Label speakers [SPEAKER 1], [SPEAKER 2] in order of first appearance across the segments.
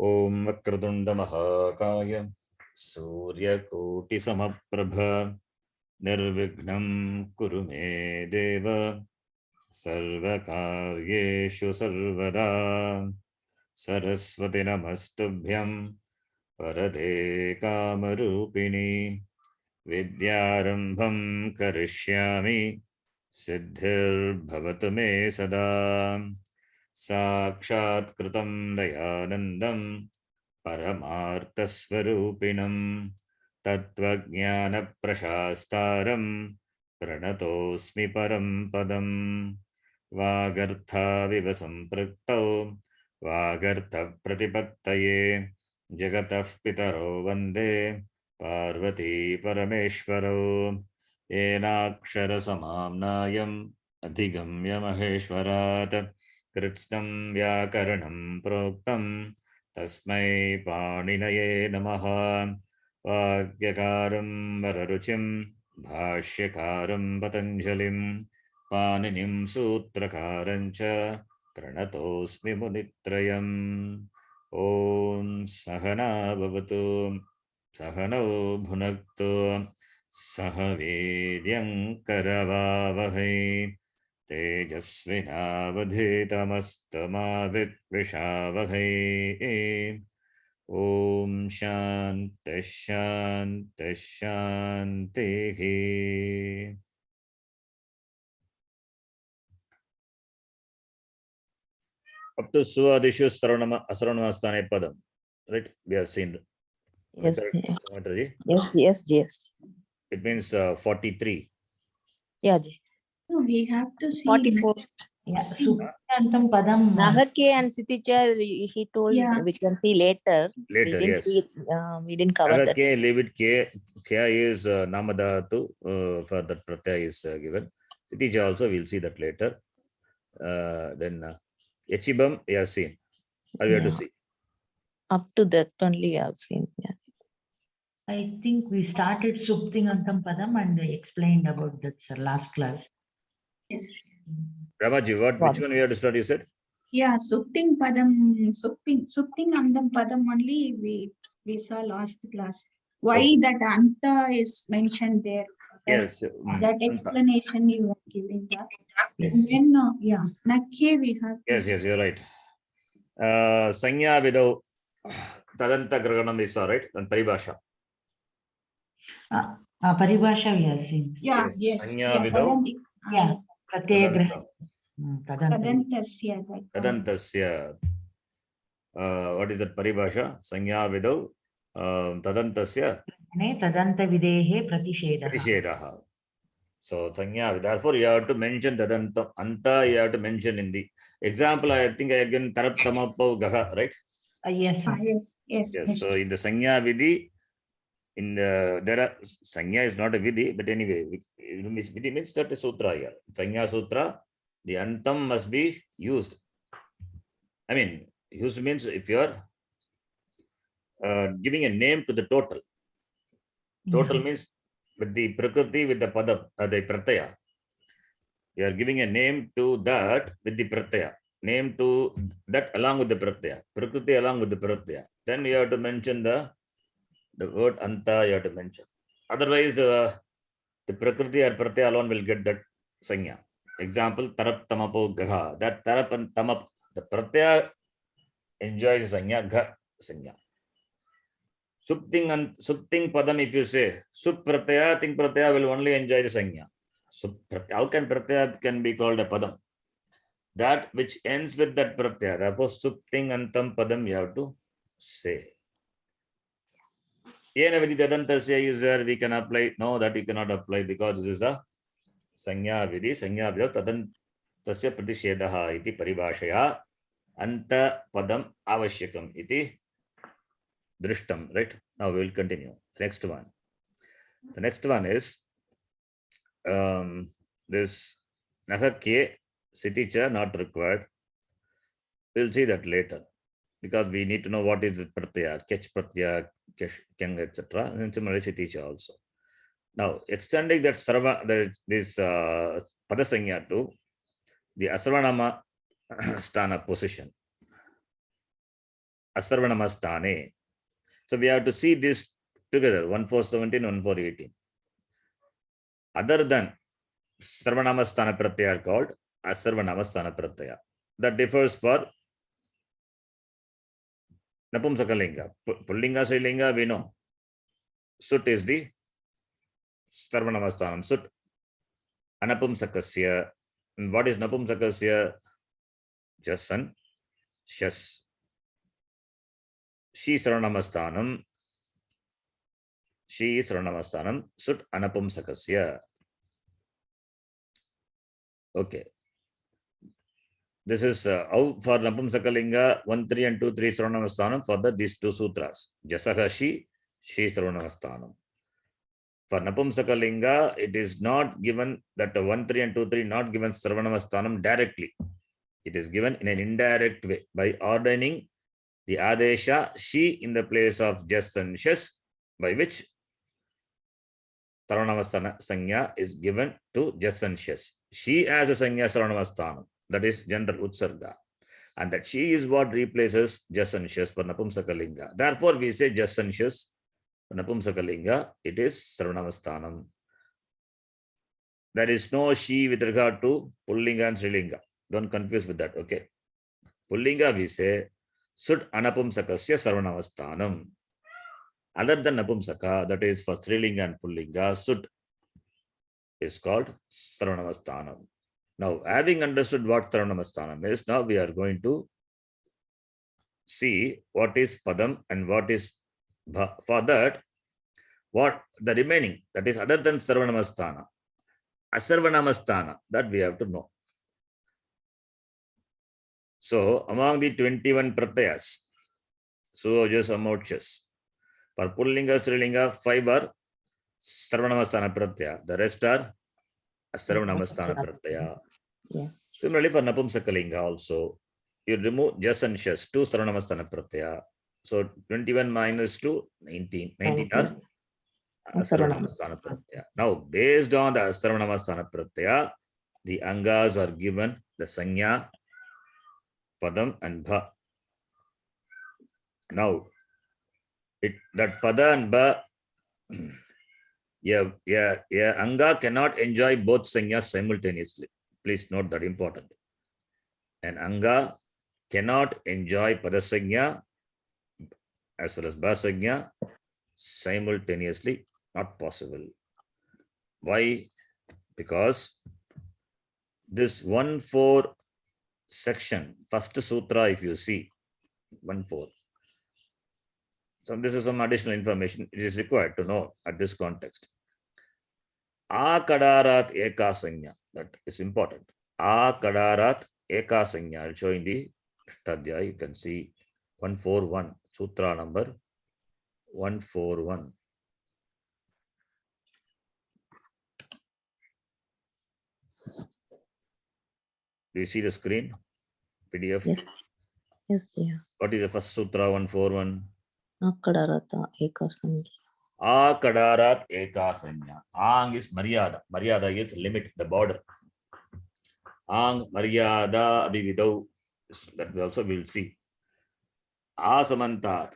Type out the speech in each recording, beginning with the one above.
[SPEAKER 1] ओम वक्रतुंड महाकाय सूर्यकोटिसमप्रभ निर्विघ्नं कुरु मे देव सर्वकार्येषु सर्वदा सरस्वती नमस्तुभ्यं वरदे कामरूपिणी विद्यारंभं करिष्यामि सिद्धिर्भवतु मे सदा साक्षात्कृतं दयानन्दं परमार्थस्वरूपिणं तत्त्वज्ञानप्रशास्तारं प्रणतोऽस्मि परं पदं वागर्थाविव सम्पृक्तौ वागर्थप्रतिपत्तये जगतः पितरो वन्दे पार्वती परमेश्वरौ येनाक्षरसमाम्नायम् अधिगम्य महेश्वरात् कृत्स्नं व्याकरणं प्रोक्तं तस्मै पाणिनये नमः वाक्यकारं वररुचिं भाष्यकारं पतञ्जलिं पाणिनिं सूत्रकारं च प्रणतोऽस्मि मुनित्रयम् ॐ सहना भवतु सहनौ भुनक्तु सह वीर्यं करवावहै तेजस्विनावधीतमस्तमा विद्विषावहै ॐ शान्तिः शान्तिः शान्तिः up to Suadishu Asranamastane Padam. Right? We have seen.
[SPEAKER 2] Yes,
[SPEAKER 1] Mataji?
[SPEAKER 2] yes.
[SPEAKER 1] It means 43.
[SPEAKER 2] Yeah, Ji.
[SPEAKER 3] No, we have to see.
[SPEAKER 2] 44.
[SPEAKER 4] Yeah, Suptantam Padam.
[SPEAKER 2] Nahake and Siticha, he told
[SPEAKER 3] Yeah.
[SPEAKER 2] we can see later.
[SPEAKER 1] Later,
[SPEAKER 2] we didn't
[SPEAKER 1] yes.
[SPEAKER 2] see it, we didn't cover that.
[SPEAKER 1] Nahake, leave it K. Kya is Namadhatu for that Pratyaya is given. Sitija also, we'll see that later. Then Yachibam, we have seen. Or we have to see.
[SPEAKER 2] Up to that only I have seen. Yeah.
[SPEAKER 4] I think we started Suptingantam Padam and explained about that last class.
[SPEAKER 3] Yes.
[SPEAKER 1] Ramaji, which one we have to start, you said?
[SPEAKER 3] Yeah, Supting Padam, Supting Andam Padam only we saw last class. Why
[SPEAKER 1] Okay.
[SPEAKER 3] that Anta is mentioned there?
[SPEAKER 1] Yes.
[SPEAKER 3] That explanation you are giving that.
[SPEAKER 1] Yes.
[SPEAKER 3] And then, yeah, Nakhe we have. to
[SPEAKER 1] Yes, you're right. Sanya Vidau Tadanta Graganam is all right, and Paribhasha.
[SPEAKER 4] Paribhasha we have seen.
[SPEAKER 3] Yeah,
[SPEAKER 1] Yes,
[SPEAKER 3] yes.
[SPEAKER 1] Sanya
[SPEAKER 3] Yeah,
[SPEAKER 1] Vidau.
[SPEAKER 4] Yeah, Pratyaya
[SPEAKER 3] Tadantasya.
[SPEAKER 1] Tadantasya. What is that Paribhasha? Sanya Vidau Tadantasya.
[SPEAKER 4] Tadanta Videhe Pratishedaha.
[SPEAKER 1] Pratishedaha. So Sanya, therefore you have to mention Tadanta. Anta you have to mention in the example. I think I have given Tarap Tamapo Gaha, right?
[SPEAKER 4] Yes.
[SPEAKER 3] Yes.
[SPEAKER 1] So in the Sanya Vidhi, in the there are Sanya is not a Vidhi, but anyway, Vidhi means that a sutra here. Sanya Sutra, the Antam must be used. I mean, used means if you are giving a name to the total. Total means with the Prakriti, with the Padam, the Pratyaya. You are giving a name to that with the Pratyaya. Name to that along with the Pratyaya. Prakriti along with the Pratyaya. Then you have to mention the word Anta, you have to mention. Otherwise, the Prakriti or Pratyaya alone will get that Sanya. Example, Tarap Tamapo Gaha. That Tarap and Tamap, the Pratyaya enjoys Sanya, Gha Sanya. Supting Padam, if you say Sup Pratyaya, I think Pratyaya will only enjoy the Sanya. How can Pratyaya can be called a Padam? That which ends with that Pratyaya. Therefore, Supting Antam Padam you have to say. Yena Vidhi Tadantasya is there, we can apply. No, that we cannot apply because this is a Sanya Vidhi. Sanya Vidhi Tadantasya Pratishedaha iti Paribhashaya Anta Padam Avashyakam iti Drishtam, right? Now we will continue. Next one. The next one is this Nahakye Siticha not required. We will see that later because we need to know what is the Pratyaya, Kech Pratyaya, Kyang, etc. And similarly Siticha also. Now extending that Sarva, this Padasanya to the Asarvanama Sthana position. Asarvanamastane. So we have to see this together, 1417, 1418. Other than Sarvanamastana Pratyaya are called Asarvanamastana Pratyaya. That differs for Napumsakalinga. Pullinga, Srilinga, we know. Sut is the Sarvanamastanam. Sut. Anapumsakasya. And what is Napumsakasya? Jasan, Shas. She Sarvanamastanam. She is Sarvanamastanam. Sut Anapumsakasya. Okay. This is how for Napumsakalinga 1, 3 and 2, 3 Sarvanamastanam for these two sutras. Jasaha she Sarvanamastanam. For Napumsakalinga, it is not given that 1, 3 and 2, 3 not given Sarvanamastanam directly. It is given in an indirect way by ordaining the Adesha she in the place of Jas and Shas, by which Sarvanamastana Sanya is given to Jas and Shas. She has a Sanya Sarvanamastanam, that is general Utsarga. And that she is what replaces Jas and Shas for Napumsakalinga. Therefore, we say Jas and Shas. For Napumsakalinga, it is Sarvanamastanam. There is no she with regard to Pullinga and Srilinga. Don't confuse with that, okay? Pullinga, we say Sut Anapumsakasya Sarvanamastanam. Other than Napumsaka, that is for Srilinga and Pullinga, Sut is called Sarvanamastanam. Now, having understood what Sarvanamastanam is, now we are going to see what is Padam and what is Bha. For that, what the remaining, that is other than Sarvanamastana, Asarvanamastana, that we have to know. So, among the 21 pratyas, Suojas, Amotchas, for Pullinga, Strilinga, 5 are Sarvanamastana pratyaya. The rest are Asarvanamastana pratyaya.
[SPEAKER 2] Yeah.
[SPEAKER 1] Similarly, for Napumsakalinga also, you remove Jas and Shas, 2 Sarvanamastana pratyaya. So 21 minus 2, 19. 19 are Asarvanamastana pratyaya. Now, based on the Asarvanamastana pratyaya, the Angas are given the Sanya, Padam and Bha. Now, that Pada and Bha, Anga cannot enjoy both Sanyas simultaneously. Please note that important. An Anga cannot enjoy Padasanya as well as Bhasanya simultaneously. Not possible. Why? Because this 1-4 section, first sutra, if you see, 1-4. So this is some additional information it is required to know at this context. Akadarat ekasanya, that is important. Akadarat ekasanya, I'll show in the Shtadhyaya, you can see 141, sutra number 141. Do you see the screen? PDF?
[SPEAKER 2] Yes. Yes, yeah.
[SPEAKER 1] What is the first sutra, 141?
[SPEAKER 2] Akadarata ekasanya.
[SPEAKER 1] Akadarat ekasanya. Ang is Maryada. Maryada is limit, the border. Ang Maryada Abhividau. That we also will see. Asamantat.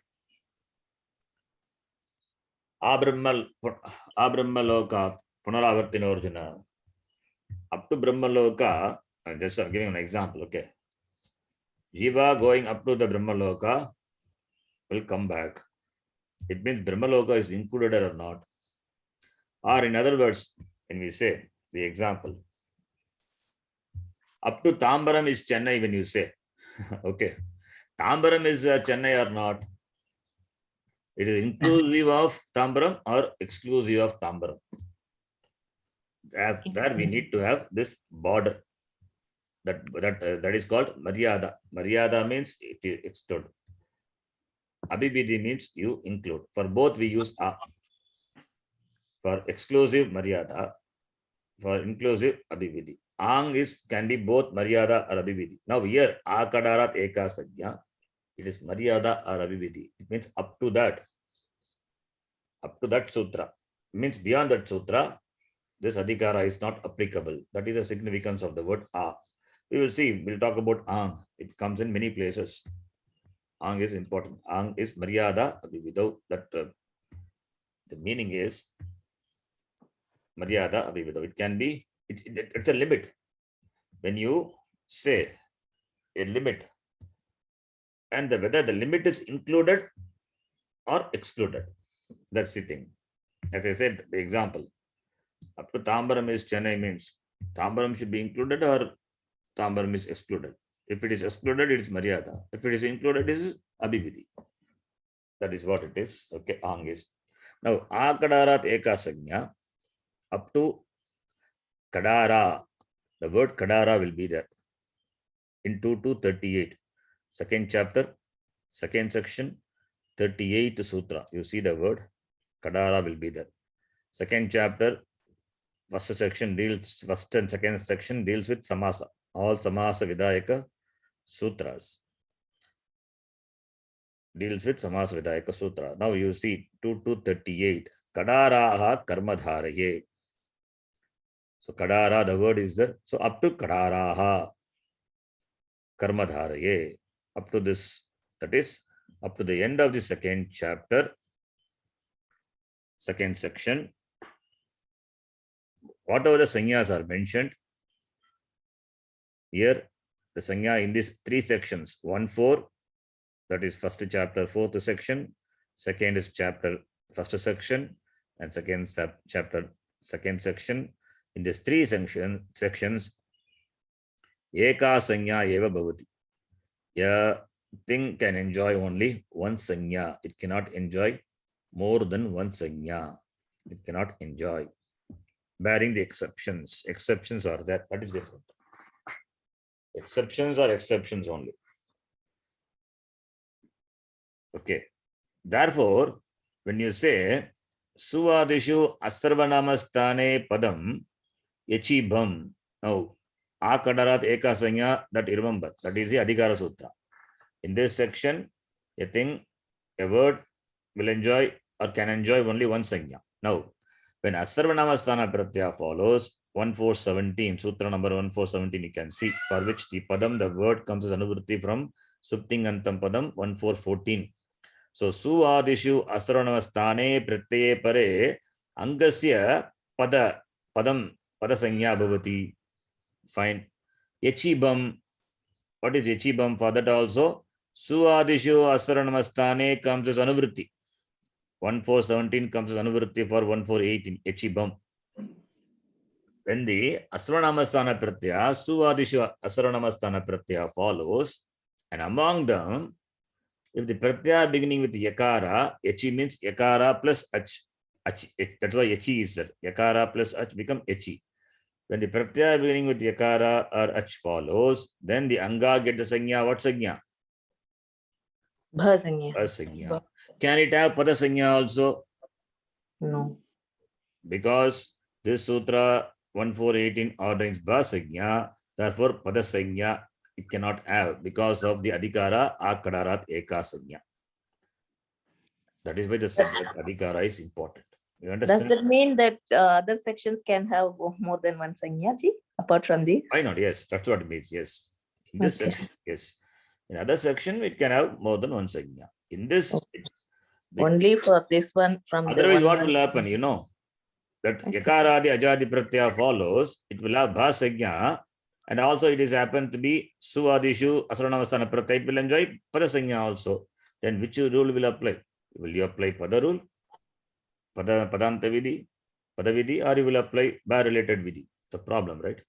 [SPEAKER 1] Abrahmaloka Punaravartina Arjuna. Up to Brahmaloka, I'm just giving an example, okay. Jiva going up to the Brahmaloka will come back. It means Brahmaloka is included or not. Or in other words, when we say the example, up to Tambaram is Chennai when you say, okay. Tambaram is Chennai or not? It is inclusive of Tambaram or exclusive of Tambaram. There we need to have this border. That is called Maryada. Maryada means if you exclude. Abhividhi means you include. For both we use A. For exclusive Maryada. For inclusive Abhividhi. Ang can be both Maryada or Abhividhi. Now here Akadarat Ekasanya. It is Maryada or Abhividhi. It means up to that sutra. It means beyond that sutra, this adhikara is not applicable. That is the significance of the word A. We will see, we'll talk about Ang. It comes in many places. Ang is important. Ang is Maryada Abhividau. That the meaning is Maryada Abhividau. It can be, it's a limit. When you say a limit, and whether the limit is included or excluded. That's the thing. As I said, the example, up to Tambaram is Chennai means Tambaram should be included or Tambaram is excluded. If it is excluded, it is Maryada. If it is included, it is Abhividi. That is what it is. Okay, Ang is. Now, Akadarat Eka Sanya, up to Kadara, the word Kadara will be there in 2 to 38. Second chapter, second section, 38 sutra. You see the word Kadara will be there. Second chapter, first section deals, first and second section deals with Samasa. All Samasa Vidayaka sutras deals with Samasa Vidayaka sutra. Now you see 2 to 38. Kadaraha Karmadharaye. So Kadara, the word is there. So up to Kadaraha Karmadharaye. Up to this, that is up to the end of the second chapter, second section. Whatever the sanyas are mentioned here, the sanya in these 3 sections, 1, 4, that is first chapter, 4th section, second is chapter, first section, and second chapter, second section. In these 3 sections, eka sanya eva bhavati. A thing can enjoy only one sanya. It cannot enjoy more than one sanya. It cannot enjoy, barring the exceptions. Exceptions are that is different. Exceptions are exceptions only. Okay. Therefore, when you say Suvadishu Asarvanamastane Padam Yachibham, now Akadarat Eka Sanya, that you remember, that is the Adhikara Sutra. In this section, a thing, a word will enjoy or can enjoy only one sanya. Now, when Asarvanamastana Pratyaya follows, 1417, Sutra number 1417, you can see, for which the Padam, the word comes as Anuvritti from Supting Antam Padam 1414. So, Suadishu Asarvanamastane Pratyaye Pare Angasya Padam Sanya Bhavati. Fine. Yachibam. What is Yachibam? For that also, Suadishu Asarvanamastane comes as Anuvritti. 1417 comes as Anuvritti for 1418. Yachibam. When the Asarvanamastana Pratyaya, Suadishu Asarvanamastana Pratyaya follows, and among them, if the Pratyaya beginning with Yakara, Yachi means Yakara plus Ach. That's why Yachi is there. Yakara plus Ach become Yachi. When the Pratyaya beginning with Yakara or Ach follows, then the Anga get the Sanya. What Sanya?
[SPEAKER 2] Bha sanya.
[SPEAKER 1] Sanya. Can it have Pada Sanya also?
[SPEAKER 2] No.
[SPEAKER 1] Because this Sutra 1418 ordains Bha Sanya, therefore Pada Sanya it cannot have because of the Adhikara Akadarat Eka Sanya. That is why the subject Adhikara is important. You
[SPEAKER 2] Does
[SPEAKER 1] understand?
[SPEAKER 2] that mean that other sections can have more than one sanya, ji, apart from this?
[SPEAKER 1] Why not? Yes, that's what it means. Yes. In this
[SPEAKER 2] Okay.
[SPEAKER 1] section, yes. In other section, it can have more than one sanya. In this,
[SPEAKER 2] Only for this one from the
[SPEAKER 1] otherwise,
[SPEAKER 2] one.
[SPEAKER 1] what will happen? You know, that
[SPEAKER 2] Okay.
[SPEAKER 1] Yakaradi Ajadi Pratyaya follows, it will have Bha Sanya, and also it is happened to be Suadishu Asarvanamastana Pratyaya, it will enjoy Pada Sanya also. Then which rule will apply? Will you apply Pada rule? Padanta Vidhi, Pada Vidhi, or you will apply Bha related Vidhi? The problem, right?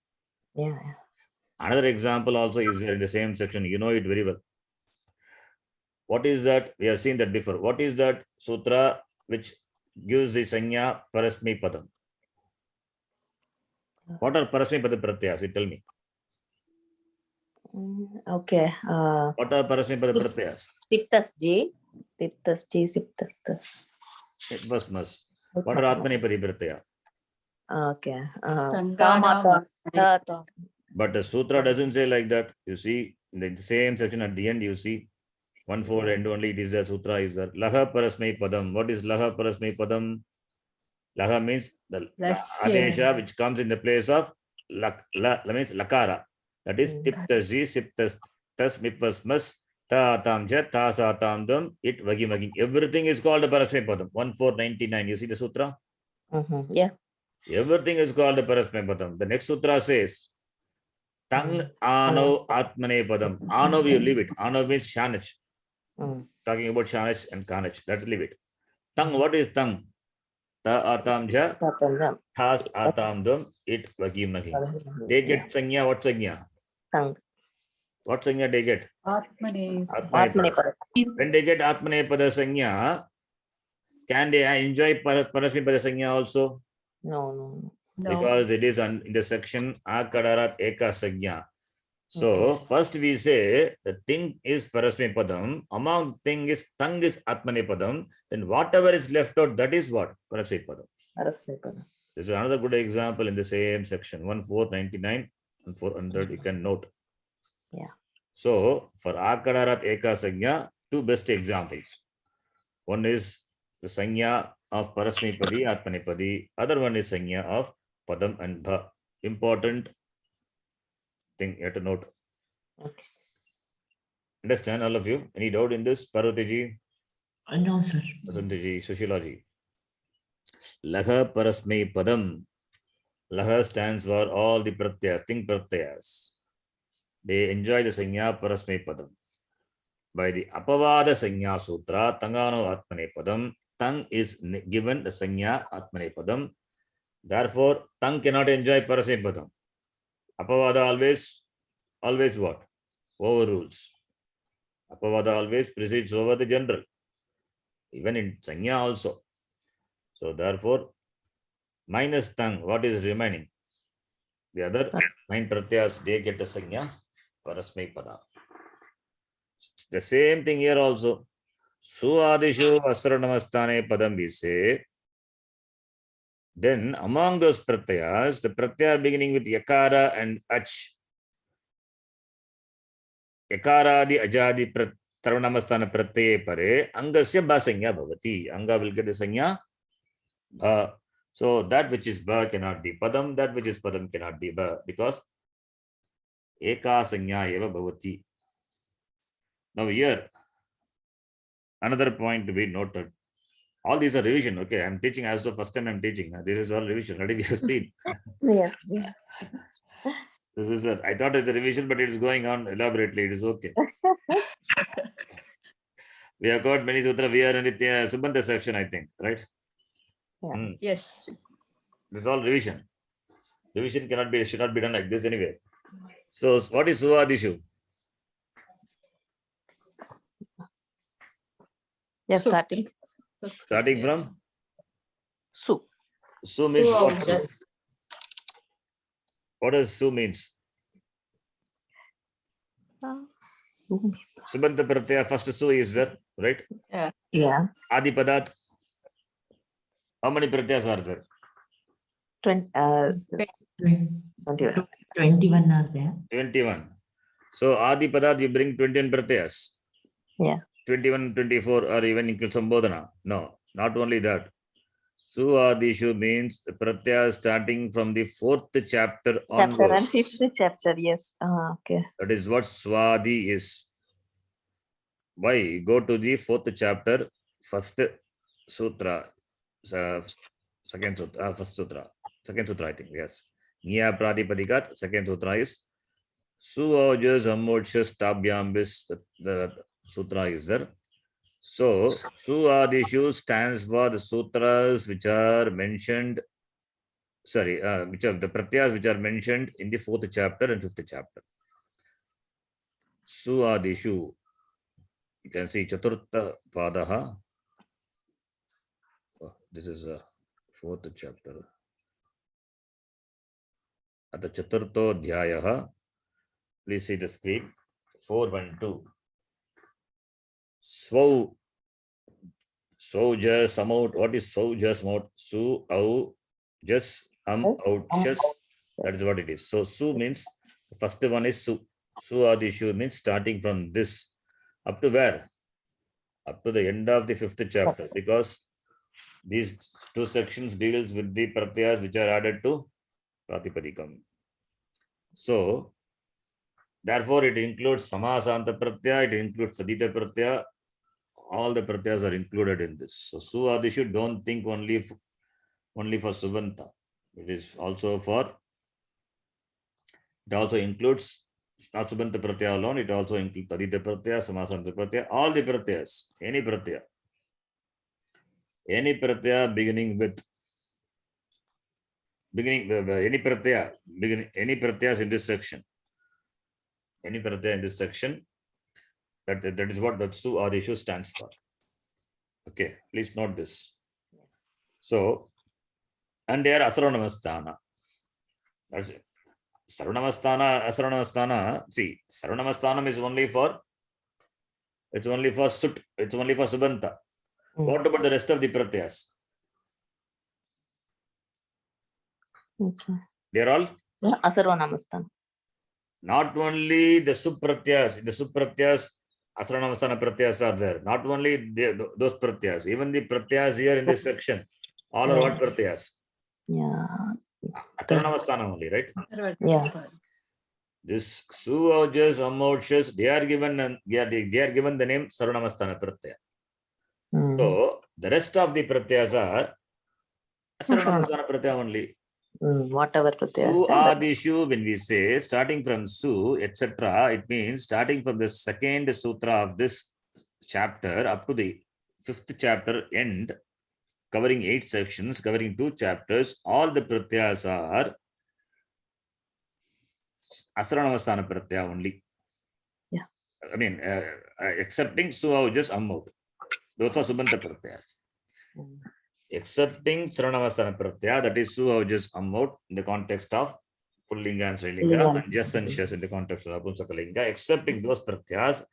[SPEAKER 2] Yeah.
[SPEAKER 1] Another example also is there in the same section. You know it very well. What is that? We have seen that before. What is that sutra which gives the sanya Parasmi Padam? What are Parasmi Pada Pratyas? You tell me.
[SPEAKER 2] Okay.
[SPEAKER 1] What are Parasmi Pada Pratyas?
[SPEAKER 2] Tiptas ji. Tiptas ji, siptas.
[SPEAKER 1] It must. What are Atmanepadi Pratyaya?
[SPEAKER 2] Okay.
[SPEAKER 3] Sangara,
[SPEAKER 2] Tamata.
[SPEAKER 1] But the sutra doesn't say like that. You see, in the same section at the end, you see 1-4 and only it is a sutra is there. Laha Parasmi Padam. What is Laha Parasmi Padam? Laha means the Adesha which comes in the place of means Lakara. That is Tiptasi, Siptas, Tas, Mipasmas, Ta atam ja, ta sa tam dum, it vagi magi. Everything is called a Parasmay Padam. 1499. You see the sutra?
[SPEAKER 2] Yeah.
[SPEAKER 1] Everything is called a Parasmay Padam. The next sutra says, Tang Ano Atmane Padam. Ano, you leave it. Ano means Shanach.
[SPEAKER 2] Mm.
[SPEAKER 1] Talking about Shanach and Kanach. Let's leave it. Tang, what is Tang? Ta atam ja,
[SPEAKER 2] Tapandam.
[SPEAKER 1] thas atam dum, it vagi magi. They get Sanya, what Sanya?
[SPEAKER 2] Tang.
[SPEAKER 1] What Sanya they get?
[SPEAKER 3] Atmane.
[SPEAKER 1] Atmane
[SPEAKER 2] Atmane
[SPEAKER 1] Pada.
[SPEAKER 2] Padam.
[SPEAKER 1] When they get Atmane Pada Sanya, can they enjoy Parasmi Pada Sanya also?
[SPEAKER 2] No.
[SPEAKER 3] No.
[SPEAKER 1] Because it is in the section Akadarat Eka Sanya. So
[SPEAKER 2] Okay.
[SPEAKER 1] first we say the thing is Parasmi Padam, among thing is Tang is Atmane Padam, then whatever is left out, that is what? Parasmi Padam.
[SPEAKER 2] Parasmay Padam.
[SPEAKER 1] This is another good example in the same section, 1499 and 400, you can note.
[SPEAKER 2] Yeah.
[SPEAKER 1] So for Akadarat Eka Sanya, two best examples. One is the Sanya of Parasmipadi, Atmanipadi. Other one is Sanya of Padam and Bha. Important thing you have to note.
[SPEAKER 2] Okay.
[SPEAKER 1] Understand all of you? Any doubt in this? Parvatiji,
[SPEAKER 4] No, sir.
[SPEAKER 1] Vasantiji, Sociology. Laha Parasmai Padam. Laha stands for all the pratyas, think pratyas. They enjoy the Sanya Parasmai Padam. By the Apavada Sanya Sutra, Tangano Atmane Padam, Tang is given the Sanya Atmane Padam. Therefore, Tang cannot enjoy Parasmai Padam. Apavada always what? Overrules. Apavada always precedes over the general. Even in Sanya also. So therefore, minus Tang, what is remaining? The other 9 pratyas, they get the Sanya Parasmai Pada. The same thing here also. Suadishu Asranamastane Padam we say. Then among those pratyas, the pratyaya beginning with Yakara and Ach. Yakara di Ajadi Sarvanamastana Pratyaye Pare, Angasya Basanya Bhavati. Anga will get the Sanya. So that which is Ba cannot be Padam, that which is Padam cannot be Ba, because Eka Sanya Eva Bhavati. Now here, another point to be noted. All these are revision. Okay, I'm teaching as the first time I'm teaching. This is all revision. Already we have seen.
[SPEAKER 2] Yes. Yeah.
[SPEAKER 1] This is it. I thought it's a revision, but it is going on elaborately. It is okay. We have got many sutra. We are in the Subandha section, I think, right?
[SPEAKER 2] Yeah.
[SPEAKER 3] Yes.
[SPEAKER 1] This is all revision. Revision should not be done like this anyway. So what is Suadishu?
[SPEAKER 2] Yeah.
[SPEAKER 3] So-
[SPEAKER 2] Starting
[SPEAKER 1] From?
[SPEAKER 2] Su.
[SPEAKER 1] Su means
[SPEAKER 3] So,
[SPEAKER 1] what?
[SPEAKER 3] yes.
[SPEAKER 1] What does Su means?
[SPEAKER 2] Su.
[SPEAKER 1] Subandha Pratyaya, first Su is there, right?
[SPEAKER 2] Yeah.
[SPEAKER 1] Adi Padat. How many Pratyas are there?
[SPEAKER 2] 21.
[SPEAKER 4] 21 are there.
[SPEAKER 1] 21. So Adi Padat, we bring 21 Pratyas.
[SPEAKER 2] Yeah.
[SPEAKER 1] 21, 24 or even include Sambodhana. No, not only that. Suadishu means the pratyas starting from the 4th chapter
[SPEAKER 2] Chapter and
[SPEAKER 1] onwards.
[SPEAKER 2] 5th chapter. Yes. Okay.
[SPEAKER 1] That is what Swadi is. Why? Go to the 4th chapter, first sutra, second sutra, first sutra, second sutra, I think, yes. Nya Pradipadikat, second sutra is Suojas Ammodshas Tabhyambis, the sutra is there. So, Suadishu stands for the sutras which are mentioned, which are the pratyas which are mentioned in the 4th chapter and 5th chapter. Suadishu, you can see Chaturtha Padaha. Oh, this is a 4th chapter. At the Chaturtho Dhyayaha, please see the screen. 412. Swau Jas Samout. What is Swau Jas Samout? Su Au Jas Out Shas. That is what it is. So Su means the first one is Su. Suadishu means starting from this up to where? Up to the end of the 5th chapter, because these two sections deals with the pratyas which are added to Pratipadikam. So therefore it includes samasanta pratyaya, it includes sadita pratyaya. All the pratyas are included in this. So su adishu, don't think only for subanta. It is also for, it also includes not subanta pratyaya alone, it also includes tadita pratyaya, samasanta pratyaya, all the pratyas, any pratyaya beginning with any pratyas in this section, any pratyaya in this section, that is what that su adishu stands for. Okay, please note this. So, and they are asarvanamastana. That's it. Sarvanamastana, asarvanamastana. See, sarvanamastanam is only for, it's only for sut, it's only for subanta. What about the rest of the pratyas?
[SPEAKER 2] Okay.
[SPEAKER 1] They are all
[SPEAKER 2] Yeah, Asarvanamastana.
[SPEAKER 1] not only the supratyas, asarvanamastana pratyas are there. Not only those pratyas, even the pratyas here in this section, all are what pratyas?
[SPEAKER 2] Yeah.
[SPEAKER 1] Asarvanamastana only, right?
[SPEAKER 2] Yeah.
[SPEAKER 1] This su, ojas, amokshes, they are given the name Sarvanamastana pratyaya. So the rest of the pratyas are Asarvanamastana pratyaya only.
[SPEAKER 2] Whatever pratyas.
[SPEAKER 1] Su adishu, when we say starting from su, etc., it means starting from the second sutra of this chapter up to the 5th chapter end, covering 8 sections, covering 2 chapters, all the pratyas are Asarvanamastana pratyaya only.
[SPEAKER 2] Yeah.
[SPEAKER 1] I mean, excepting su, ojas, amot. Those are subanta pratyas. Excepting Saranavastana pratyaya, that is su, ojas, amot, in the context of Pullinga and Srilinga, and just and shas in the context of Apumsakalinga. Excepting those pratyas,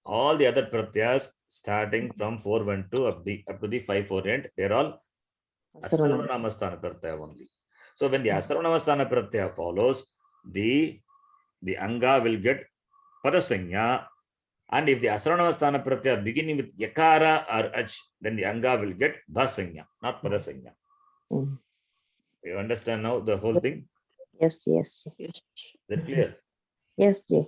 [SPEAKER 1] all the other pratyas starting from 412 up to the 5-4 end, they're all Asarvanamastana pratyaya only. So when the Asarvanamastana pratyaya follows, the anga will get padasanya, and if the Asarvanamastana pratyaya beginning with yakara or ach, then the anga will get bhasanya, not padasanya. You understand now the whole thing?
[SPEAKER 2] Yes, yes.
[SPEAKER 1] Is that clear?
[SPEAKER 2] Yes, Jay.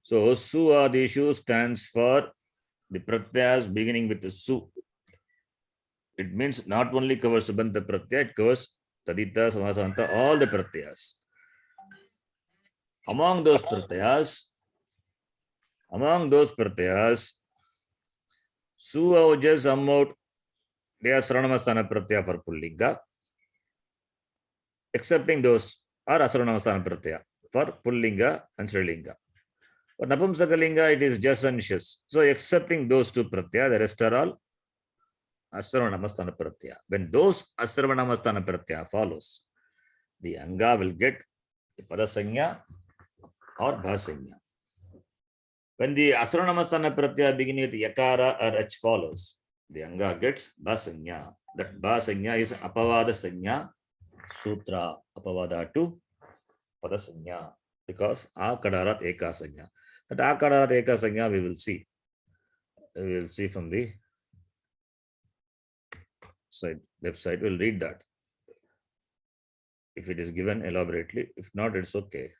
[SPEAKER 1] So su adishu stands for the pratyas beginning with the su. It means not only covers subanta pratyaya, it covers tadita, samasanta, all the pratyas. Among those pratyas, su, ojas, amot, they are Saranamastana pratyaya for Pullinga. Excepting those are Asarvanamastana pratyaya for Pullinga and Srilinga. For Napumsakalinga, it is just and shas. So excepting those 2 pratyaya, the rest are all Asarvanamastana pratyaya. When those Asarvanamastana pratyaya follows, the anga will get the padasanya or bhasanya. When the Asarvanamastana pratyaya beginning with yakara or ach follows, the anga gets bhasanya. That bhasanya is apavada sanya sutra, apavada to padasanya, because akadarat eka sanya. That akadarat eka sanya we will see. We will see from the website. We'll read that. If it is given elaborately, if not, it's okay.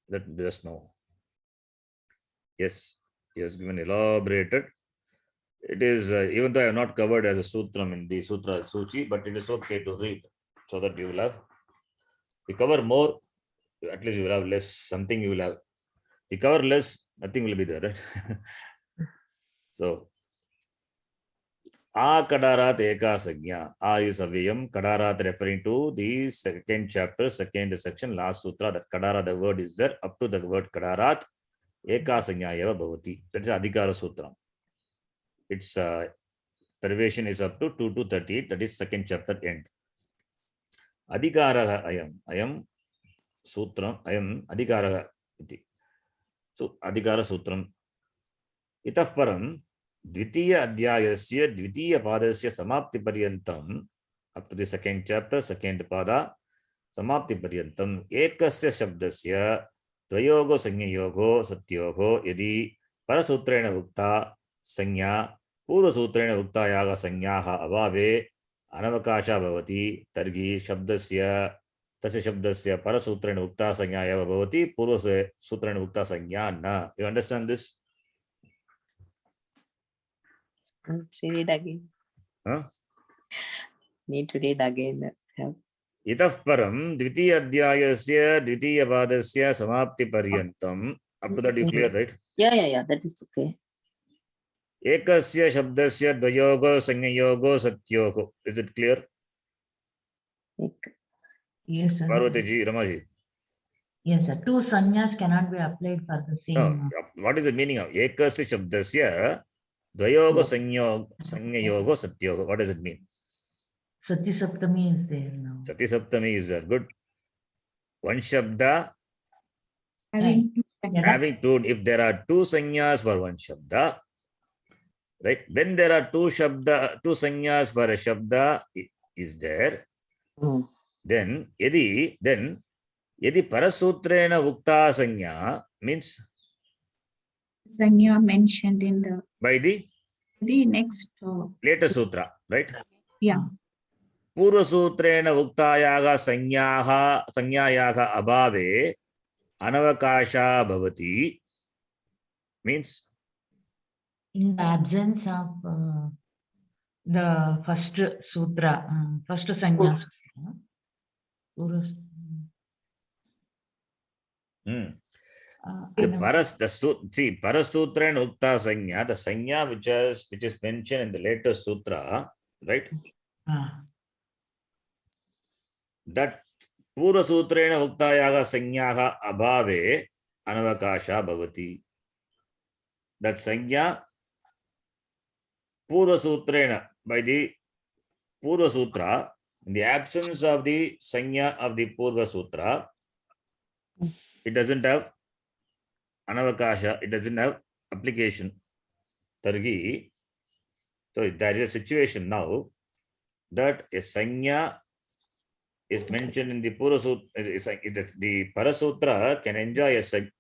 [SPEAKER 1] Let us know. Yes, he has given elaborated. It is, even though I have not covered as a sutram in the Sutra Suchi, but it is okay to read so that you will have, we cover more, at least you will have less, something you will have. We cover less, nothing will be there, right? So, A kadarat eka sagya. A is aviyam. Kadarat referring to the 2nd chapter, 2nd section, last sutra. That kadara, the word is there. Up to the word kadarat, eka sagya eva bhavati. That is adhikara sutra. Its derivation is up to 2 to 38. That is 2nd chapter end. Adhikara ayam sutram, ayam adhikara iti. So adhikara sutram. Itaf param द्वितीय अध्यायस्य द्वितीय पादस्य समाप्ति पर्यन्तम, up to the 2nd chapter, 2nd pada समाप्ति पर्यन्तम एकस्य शब्दस्य द्वयोगो संज्ञयोगो सत्योगो यदि परसूत्रेण उक्ता संज्ञा पूर्वसूत्रेण उक्तायाः संज्ञाः अभावे अनवकाशः भवति तर्हि शब्दस्य तस्य शब्दस्य परसूत्रेण उक्ता संज्ञा एव भवति, पूर्वसूत्रेण उक्ता संज्ञा न. You understand this?
[SPEAKER 2] Read again.
[SPEAKER 1] Huh?
[SPEAKER 2] Need to read again. Yeah.
[SPEAKER 1] इतः परं द्वितीय अध्यायस्य द्वितीयपादस्य समाप्तिपर्यन्तम् up to that you clear, right?
[SPEAKER 2] Yeah. That is okay.
[SPEAKER 1] एकस्य शब्दस्य द्वयोगो संज्ञयोगो सत्योगो. Is it clear?
[SPEAKER 4] Yes, sir.
[SPEAKER 1] Parvati ji, Rama ji.
[SPEAKER 4] Yes, sir. Two sanyas cannot be applied for the
[SPEAKER 1] No.
[SPEAKER 4] same.
[SPEAKER 1] What is the meaning of ekasya shabdasya dvayogo sanyayogo satyogo? What does it mean?
[SPEAKER 4] Sati Saptami is there now.
[SPEAKER 1] Sati Saptami is there. Good. One shabda
[SPEAKER 3] Having two
[SPEAKER 4] Yeah.
[SPEAKER 1] having two, if there are two sanyas for one shabda, right? When there are two sanyas for a shabda is there,
[SPEAKER 2] Mm.
[SPEAKER 1] then yadi parasutrena ukta sanya means
[SPEAKER 3] Sanya mentioned in
[SPEAKER 1] by the
[SPEAKER 3] next.
[SPEAKER 1] later sutra, right?
[SPEAKER 3] Yeah.
[SPEAKER 1] पूर्वसूत्रेण उक्तायाः संज्ञायाः अभावे अनवकाशा भवति means
[SPEAKER 4] In the absence of the first sutra, first sanya.
[SPEAKER 1] parasutrena ukta sanya, the sanya which is mentioned in the later sutra, right? That पूर्वसूत्रेण उक्तायाः संज्ञाः अभावे अनवकाशा भवति. That sanya पूर्वसूत्रेण, by the पूर्वसूत्र, in the absence of the sanya of the पूर्वसूत्र, it doesn't have anavakasha, it doesn't have application. Targi, so there is a situation now that a sanya is mentioned in the Purasutra, the Parasutra can enjoy as a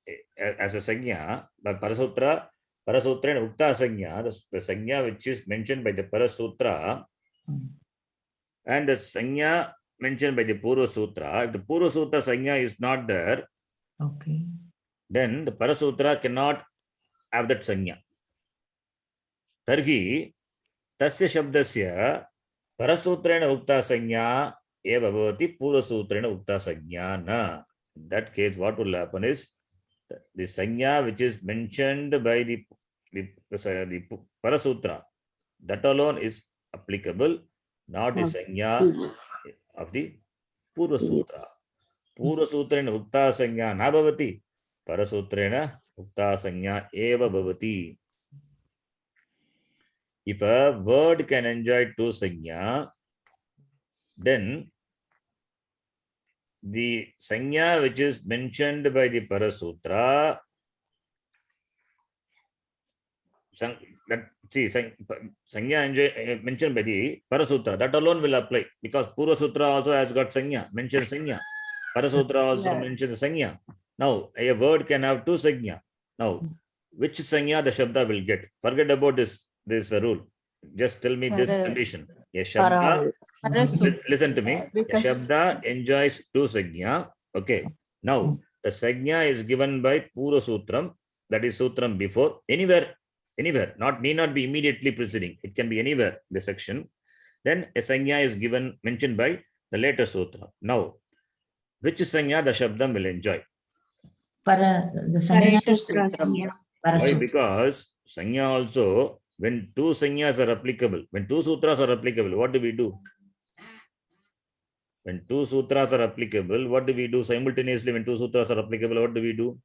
[SPEAKER 1] sanya, but Parasutrena Ukta sanya, the sanya which is mentioned by the Parasutra, and the sanya mentioned by the Purasutra. If the Purasutra sanya is not there,
[SPEAKER 4] Okay.
[SPEAKER 1] then the Parasutra cannot have that sanya. Targi, tasya shabdasya Parasutrena Ukta sanya eva bhavati Purasutrena Ukta sanya na. In that case, what will happen is the sanya which is mentioned by the Parasutra, that alone is applicable, not the sanya of the Purasutra. Purasutrena Ukta sanya na bhavati, Parasutrena Ukta sanya eva bhavati. If a word can enjoy two sanya, then the sanya which is mentioned by the Parasutra, sanya mentioned by the Parasutra, that alone will apply, because Purasutra also has got sanya, mentioned sanya. Parasutra also mentions sanya. Now, a word can have two sanya. Now, which sanya the shabda will get? Forget about this rule. Just tell me this condition. A shabda, listen to me. A shabda enjoys two sanya. Okay. Now, the sanya is given by Pura Sutram, that is Sutram before, anywhere, need not be immediately preceding. It can be anywhere, the section. Then a sanya is given, mentioned by the later sutra. Now, which sanya the shabdam will enjoy?
[SPEAKER 4] The sanya.
[SPEAKER 1] Why? Because sanya also, when two sanyas are applicable, when two sutras are applicable, what do we do? When two sutras are applicable, what do we do? Simultaneously, when two sutras are applicable, what do we do?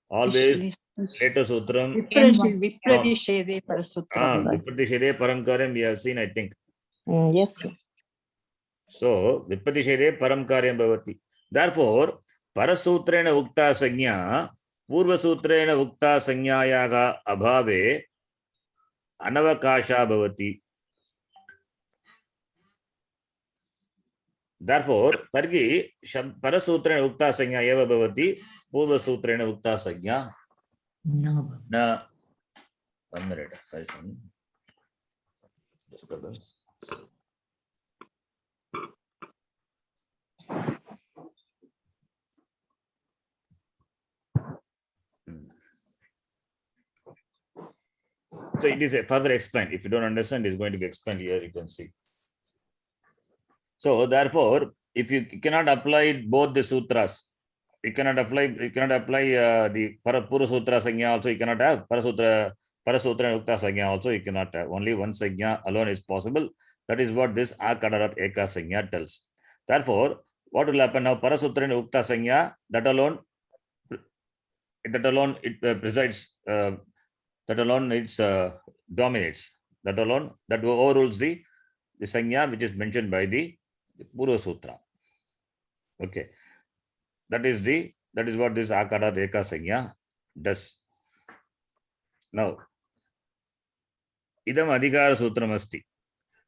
[SPEAKER 1] Always later sutram.
[SPEAKER 2] Vipradishede parasutram.
[SPEAKER 1] Vipradishede paramkaryam we have seen, I think.
[SPEAKER 2] Yes.
[SPEAKER 1] So, Vipradishede paramkaryam bhavati. Therefore, parasutrena ukta sanya, purvasutrena ukta sanyayaga abhave anavakasha bhavati. Therefore, targi parasutrena ukta sanya eva bhavati, purvasutrena ukta sanya na. 1 minute. Sorry, some disturbance. So it is further explained. If you don't understand, it's going to be explained here. You can see. So therefore, if you cannot apply both the sutras, you cannot apply the Pura Sutra Sanya also. You cannot have Parasutra and Ukta Sanya also. You cannot have. Only one Sanya alone is possible. That is what this Akadarat Eka Sanya tells. Therefore, what will happen now? Parasutra and Ukta Sanya, that alone it presides. That alone it dominates. That alone that overrules the Sanya which is mentioned by the Purva Sutra. Okay, that is what this Akara Deka Sanya does. Now, idam Adhikara Sutram asti.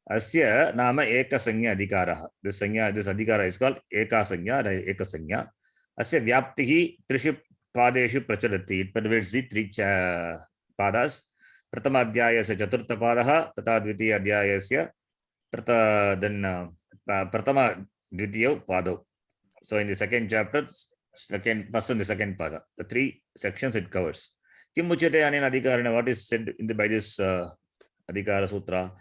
[SPEAKER 1] Asya nama Eka Sanya Adhikara. This Adhikara is called Eka Sanya, Eka Sanya. Asya Vyaptihi Trishu Padeshu Pracharati. It pervades the three padas. Pratama Adhyayasya Chaturtha Padaha, Tata Dvitiya Adhyayasya, Pratama Dvitiya Padav. So in the second chapter, first and the second pada, the three sections it covers. Kim Muchate Anin Adhikarana, what is said by this Adhikara Sutra?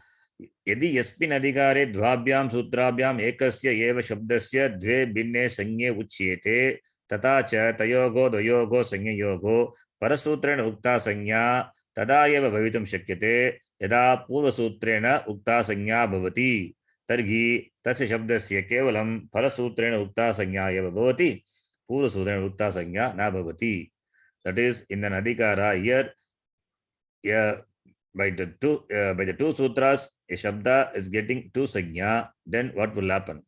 [SPEAKER 1] Yadi Yaspin Adhikare Dvabhyam Sutrabhyam Ekasya Eva Shabdasya Dve Binne Sanye Uchyete Tata Cha Tayogo Doyogo Sanya Yogo Parasutrena Ukta Sanya Tada Eva Bhavitam Shakyate Yada Purva Sutrena Ukta Sanya Bhavati Targi Tasya Shabdasya Kevalam Parasutrena Ukta Sanya Eva Bhavati Purva Sutrena Ukta Sanya Na Bhavati. That is in an Adhikara here. By the two sutras, a Shabda is getting two Sanya. Then what will happen?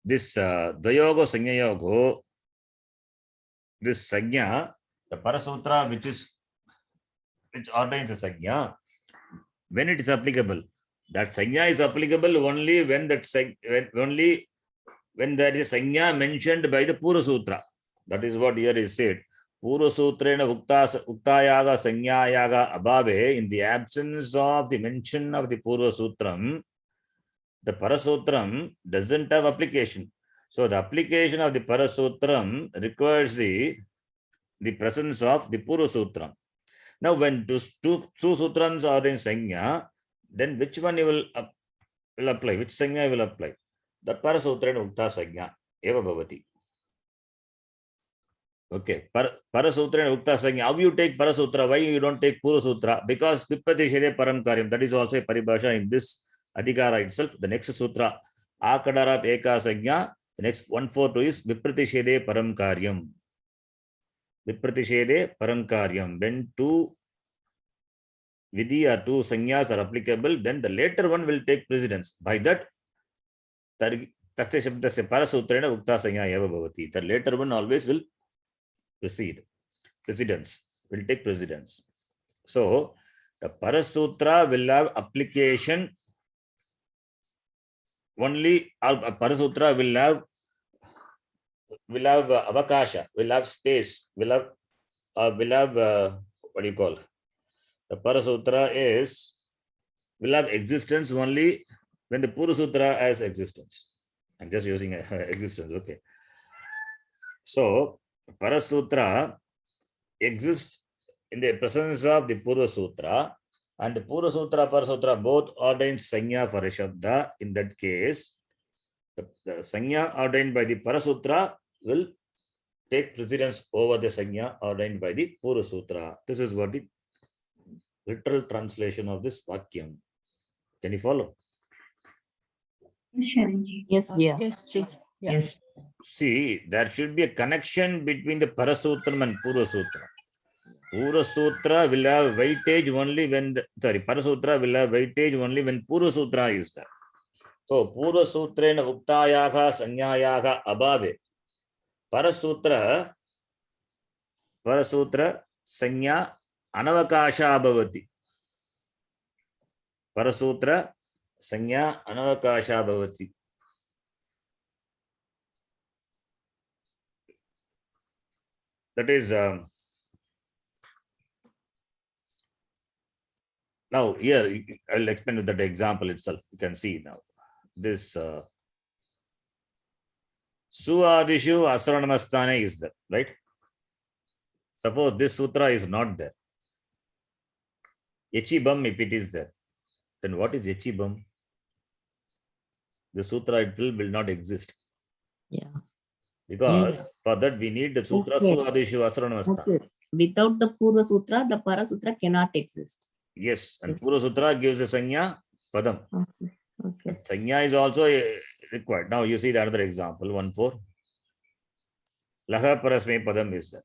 [SPEAKER 1] This Dvayogo Sanya Yogo, this Sanya, the Parasutra which ordains a Sanya, when it is applicable, that Sanya is applicable only when that when there is a Sanya mentioned by the Purva Sutra. That is what here is said. Purva Sutrena Uktayaga Sanyayaga Abhave, in the absence of the mention of the Purva Sutram, the Parasutram doesn't have application. So the application of the Parasutram requires the presence of the Purva Sutram. Now when two Sutrams are in Sanya, then which one you will apply? Which Sanya will apply? The Parasutrena Ukta Sanya Eva Bhavati. Okay, Parasutra and Ukta Sanya. How you take Parasutra? Why you don't take Purva Sutra? Because Vipati Shede Param Karyam. That is also a paribhasha in this Adhikara itself. The next sutra, Akadarat Eka Sanya. The next 142 is Viprati Shede Param Karyam. Viprati Shede Param Karyam. When two Vidhi or two Sanyas are applicable, then the later one will take precedence. By that, Tasya Shabdasya Parasutrena Ukta Sanya Eva Bhavati. The later one always will precedence will take precedence. So the Parasutra will have application only. Parasutra will have avakasha, will have space, will have what do you call? The Parasutra will have existence only when the Purva Sutra has existence. I'm just using existence. Okay. So Parasutra exists in the presence of the Purva Sutra, and the Purva Sutra, Parasutra both ordained Sanya for a Shabda. In that case, the Sanya ordained by the Parasutra will take precedence over the Sanya ordained by the Purva Sutra. This is what the literal translation of this Vakyam. Can you follow?
[SPEAKER 3] Sharanji.
[SPEAKER 2] Yes, yeah.
[SPEAKER 3] Yes, Ji. Yeah.
[SPEAKER 4] Yes.
[SPEAKER 1] See, there should be a connection between the Parasutram and Purva Sutra. Purva Sutra will have weightage only when Parasutra will have weightage only when Purva Sutra is there. So Purva Sutrena Uktayaga Sanyayaga Abhave. Parasutra Sanya Anavakasha Bhavati. Parasutra Sanya Anavakasha Bhavati. That is now here I will explain with that example itself. You can see now this Suadishu Asranamastane is there, right? Suppose this sutra is not there. Echibam, if it is there, then what is Echibam? The sutra itself will not exist.
[SPEAKER 2] Yeah.
[SPEAKER 1] Because for that we need the sutra
[SPEAKER 2] Okay.
[SPEAKER 1] Suadishu Asranamastane.
[SPEAKER 2] Okay. Without the Purva Sutra, the Para Sutra cannot exist.
[SPEAKER 1] Yes, and Pura Sutra gives a Sanya Padam.
[SPEAKER 2] Okay. Okay.
[SPEAKER 1] Sanya is also required. Now you see the another example, 1-4. Laha Parasme Padam is there.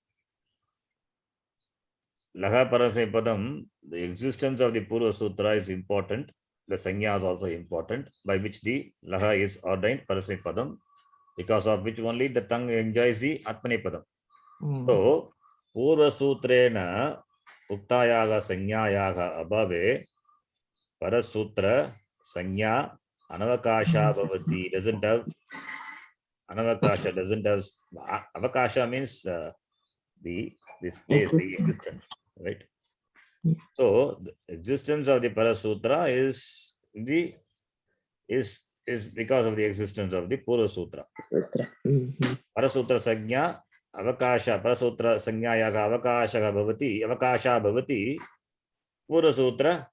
[SPEAKER 1] Laha Parasme Padam, the existence of the Purva Sutra is important. The Sanya is also important, by which the Laha is ordained Parasme Padam, because of which only the tongue enjoys the Atmane Padam. So, Purva Sutrena Uktayaga Sanyayaga Abhave Parasutra Sanya Anavakasha Bhavati doesn't have Anavakasha doesn't have Avakasha means the space, the existence, right?
[SPEAKER 2] Yeah.
[SPEAKER 1] So the existence of the Parasutra is because of the existence of the Purva Sutra. Parasutra Sanya Avakasha Parasutra Sanyayaga Avakasha Bhavati Purva Sutra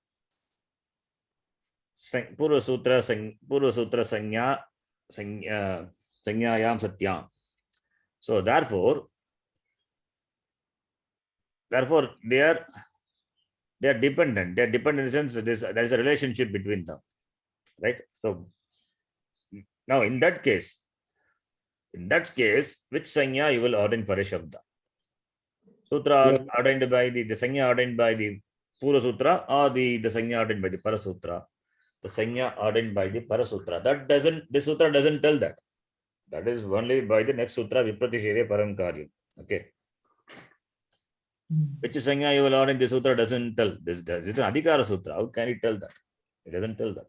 [SPEAKER 1] Sanya Sanyayam Satyam. So therefore they are dependent. They are dependent in the sense that there is a relationship between them, right? So now in that case, which Sanya you will ordain for a Shabda? Sutra ordained by the Sanya ordained by the Purva Sutra, or the Sanya ordained by the Parasutra? The Sanya ordained by the Parasutra. This Sutra doesn't tell that. That is only by the next Sutra, Vipratishere Param Karyam. Okay. Which Sanya you will ordain, the Sutra doesn't tell. This does. It's an Adhikara Sutra. How can it tell that? It doesn't tell that.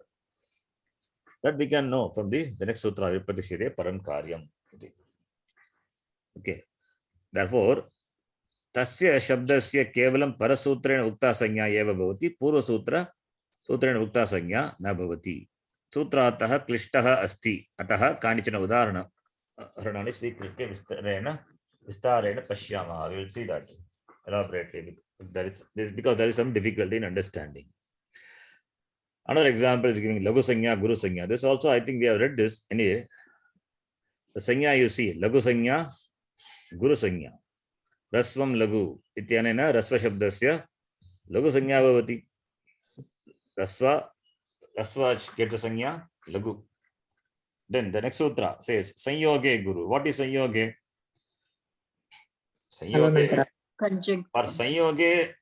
[SPEAKER 1] That we can know from the next Sutra, Vipratishere Param Karyam. Okay. Therefore, Tasya Shabdasya Kevalam Parasutrena Ukta Sanya Eva Bhavati, Purva Sutra Sutrena Ukta Sanya Na Bhavati. Sutrataha Klishtaha Asti, Ataha Kanichana Udarana. Haranani Svikritya Vistarena Pashyama. We will see that elaborately. Because there is some difficulty in understanding. Another example is giving Lagu Sanya, Guru Sanya. This also, I think we have read this anyway. The Sanya you see, Lagu Sanya, Guru Sanya. Rasvam Lagu Ityanena Rasva Shabdasya Lagu Sanya Bhavati. Rasva gets a Sanya, Lagu. Then the next sutra says Sanyoge Guru. What is Sanyoge? Sanyoge.
[SPEAKER 3] Conjunct.
[SPEAKER 1] For Sanyoge,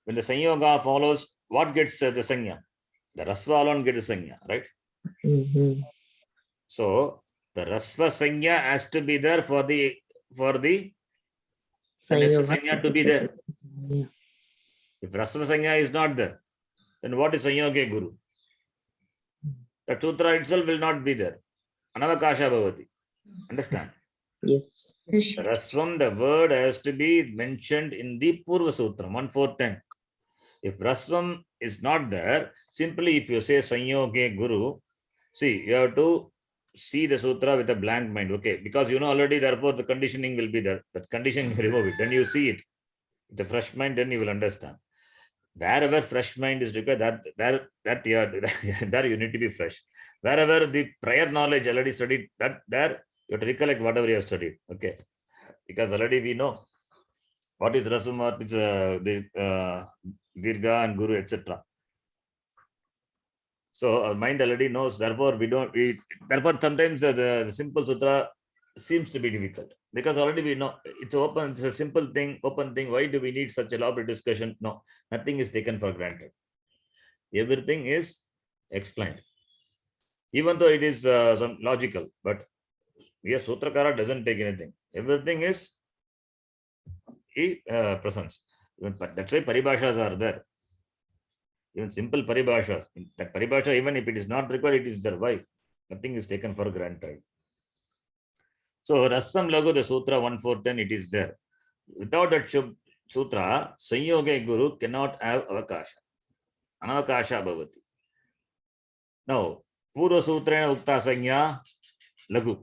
[SPEAKER 1] when the Sanyoga follows, what gets the Sanya? The Rasva alone gets the Sanya, right? So the Rasva Sanya has to be there for the next Sanya to be there. If Rasva Sanya is not there, then what is Sanyoge Guru? The sutra itself will not be there. Anavakasha Bhavati. Understand?
[SPEAKER 2] Yes.
[SPEAKER 1] The Rasvam, the word has to be mentioned in the Purva Sutra, 1-4-10. If Rasvam is not there, simply if you say Sanyoge Guru, see, you have to see the sutra with a blank mind, okay? Because you know already, therefore the conditioning will be there. That condition, you remove it. Then you see it. With a fresh mind, then you will understand. Wherever fresh mind is required, there you need to be fresh. Wherever the prior knowledge already studied, there you have to recollect whatever you have studied. Okay, because already we know what is Rasum, what is the Dirga and Guru, etc. So our mind already knows. Therefore, therefore sometimes the simple sutra seems to be difficult, because already we know it's open. It's a simple thing, open thing. Why do we need such elaborate discussion? No, nothing is taken for granted. Everything is explained, even though it is some logical. But here Sutrakara doesn't take anything. Everything is presence. That's why paribhashas are there. Even simple paribhashas. That paribhasha, even if it is not required, it is there. Why? Nothing is taken for granted. So Rasam Lagu, the Sutra 1-4-10, it is there. Without that Sutra, Sanyoge Guru cannot have Avakasha. Anavakasha Bhavati. Now, Purva Sutra Ukta Sanya Lagu.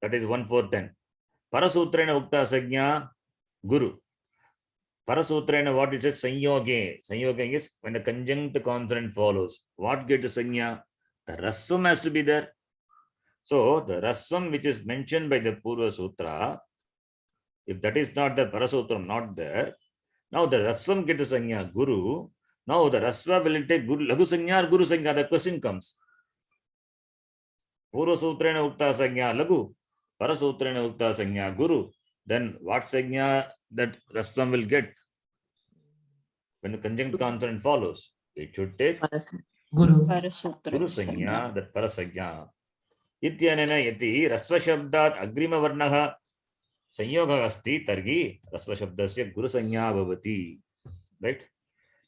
[SPEAKER 1] That is 1-4-10. Parasutrena ukta sagya guru. Parasutrena, what is it? Sanyoge. Sanyoge is when the conjunct consonant follows. What gets the sanya? The rasvam has to be there. So the rasvam which is mentioned by the Purva Sutra, if that is not the Parasutram, not there, now the rasvam gets the sanya guru. Now the rasva will take guru, lagu sanya or guru sanya? The question comes. Purva Sutrena ukta sanya lagu. Parasutrena ukta sanya guru. Then what sanya that rasvam will get? When the conjunct consonant follows, it should take
[SPEAKER 4] Guru.
[SPEAKER 1] guru sanya, that parasanya. Ityanena yati rasva shabdat agrima varnaha sanyoga asti targi rasva shabdasya guru sanya bhavati. Right?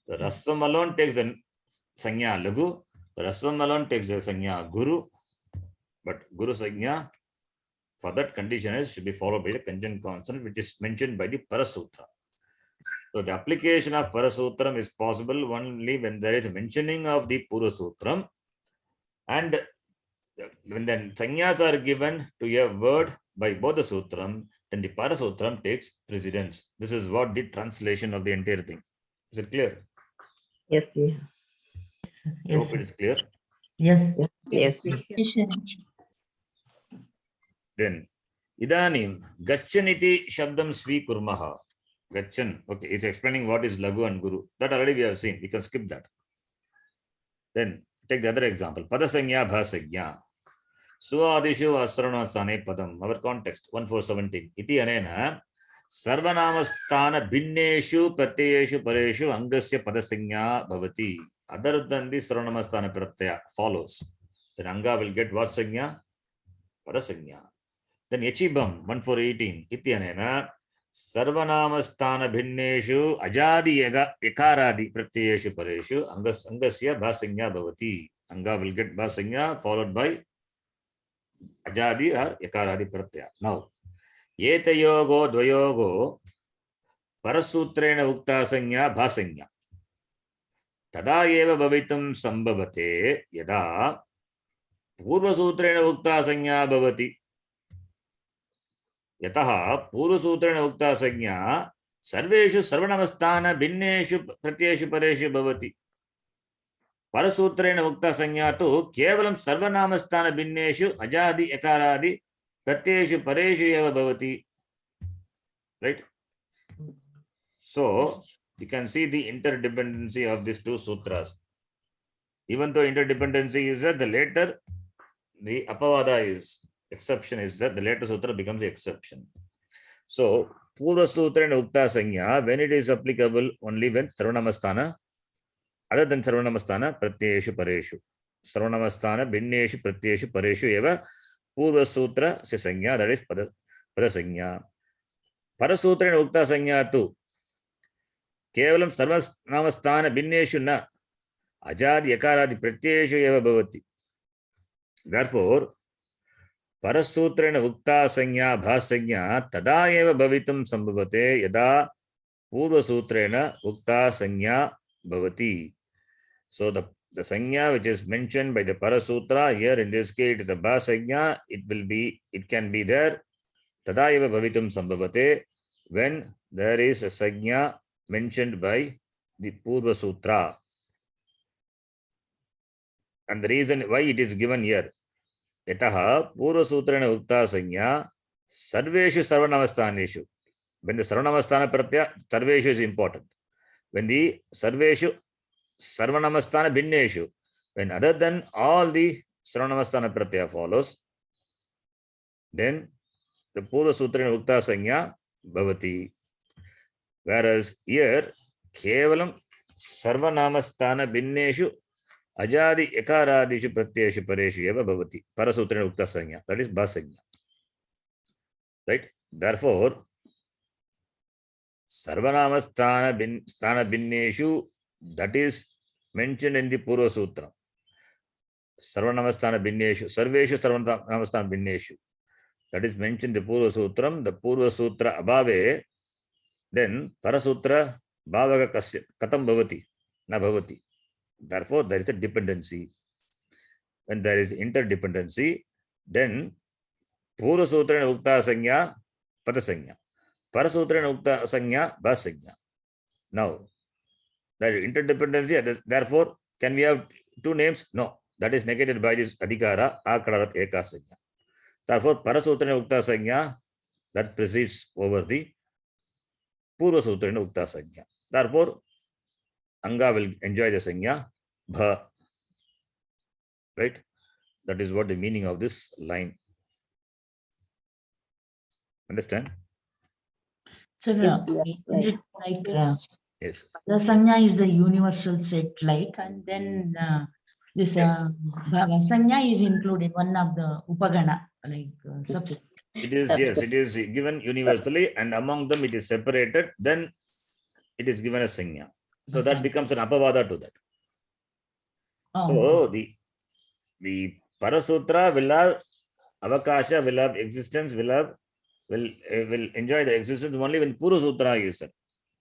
[SPEAKER 1] The rasvam alone takes the sanya lagu. The rasvam alone takes the sanya guru. But guru sanya, for that condition, is should be followed by the conjunct consonant, which is mentioned by the Parasutra. So the application of Parasutram is possible only when there is a mentioning of the Purasutram, and when the sanyas are given to a word by both the Sutram, then the Parasutram takes precedence. This is what the translation of the entire thing. Is it clear?
[SPEAKER 2] Yes, ji.
[SPEAKER 1] I
[SPEAKER 4] Yes,
[SPEAKER 1] hope it is clear.
[SPEAKER 4] yes.
[SPEAKER 2] Yes,
[SPEAKER 3] Yes,
[SPEAKER 2] ji.
[SPEAKER 3] yes, Sharanji.
[SPEAKER 1] Then idanim gachaniti shabdam svikurmaha. Gachan. Okay, it's explaining what is lagu and guru. That already we have seen. We can skip that. Then take the other example. Padasanya bhasagya. Suadishu asranasane padam. Our context 1-4-17. Iti anena sarvanamastana binneshu pratyeshu pareshu angasya padasanya bhavati. Other than the sarvanamastana pratyaya follows. Then anga will get what sanya? Padasanya. Then yachibam 1-4-18. Iti anena sarvanamastana bhinneshu ajadi yakaradi pratyeshu pareshu angasya bhasanya bhavati. Anga will get bhasanya followed by ajadi or yakaradi pratyaya. Now, yetayogo dvayogo parasutrena ukta sanya bhasanya. Tada eva bhavitum sambhavate yada purvasutrena ukta sanya bhavati. Yataha purvasutrena ukta sanya sarveshu sarvanamastana bhinneshu pratyeshu pareshu bhavati. Parasutrena ukta sanya tu kevalam sarvanamastana bhinneshu ajadi yakaradi pratyeshu pareshu eva bhavati. Right? So you can see the interdependency of these two sutras. Even though interdependency is that the later the apavada is exception, is that the later sutra becomes the exception. So Purva Sutra and Ukta Sanya, when it is applicable only when Sarvanamastana, other than Sarvanamastana, Pratyeshu Pareshu. Sarvanamastana, Bhinneshu, Pratyeshu, Pareshu eva Purva Sutra se Sanya, that is Pada Sanya. Parasutra and Ukta Sanya tu Kevalam Sarvanamastana, Bhinneshu na Ajadi Yakaradi Pratyeshu eva bhavati. Therefore, Parasutrena ukta sanya bhasanya tada eva bhavitum sambhavate yada purvasutrena ukta sanya bhavati. So the sanya which is mentioned by the Parasutra here, in this case it is a bhasanya, it can be there tada eva bhavitum sambhavate when there is a sanya mentioned by the Purvasutra. And the reason why it is given here, yataha purvasutrena ukta sanya sarveshu sarvanamastaneshu. When the sarvanamastana pratyaya, sarveshu is important. When the sarveshu sarvanamastana bhinneshu, when other than all the sarvanamastana pratyaya follows, then the purvasutrena ukta sanya bhavati. Whereas here, kevalam sarvanamastana bhinneshu ajadi yakaradishu pratyeshu pareshu eva bhavati. Parasutrena ukta sanya. That is bhasanya. Right? Therefore, sarvanamastana bhinneshu, that is mentioned in the Purva Sutra. Sarvanamastana bhinneshu, sarveshu sarvanamastana bhinneshu. That is mentioned in the Purva Sutram. The Purva Sutra abhave, then Parasutra bhavaga kasya katam bhavati, na bhavati. Therefore, there is a dependency. When there is interdependency, then पूर्वसूत्रेण उक्ता संज्ञा पदसंज्ञा, परसूत्रेण उक्ता संज्ञा भासंज्ञा. Now, the interdependency, therefore, can we have two names? No, that is negated by this adhikara, akararat eka sanya. Therefore, parasutrena ukta sanya, that precedes over the purvasutrena ukta sanya. Therefore, anga will enjoy the sanya bha. Right? That is what the meaning of this line. Understand?
[SPEAKER 4] So
[SPEAKER 2] Yes,
[SPEAKER 4] the,
[SPEAKER 2] dear.
[SPEAKER 4] is it like
[SPEAKER 1] Yes.
[SPEAKER 4] the sanya is the universal set, like, and then this
[SPEAKER 1] Yes.
[SPEAKER 4] sanya is included one of the upagana, like subset.
[SPEAKER 1] It is, yes, it is given universally, and among them it is separated, then it is given a sanya. So that
[SPEAKER 4] Okay.
[SPEAKER 1] becomes an apavada to that.
[SPEAKER 4] Oh,
[SPEAKER 1] So the parasutra will have avakasha, will have existence, will enjoy the existence only when purvasutra is there.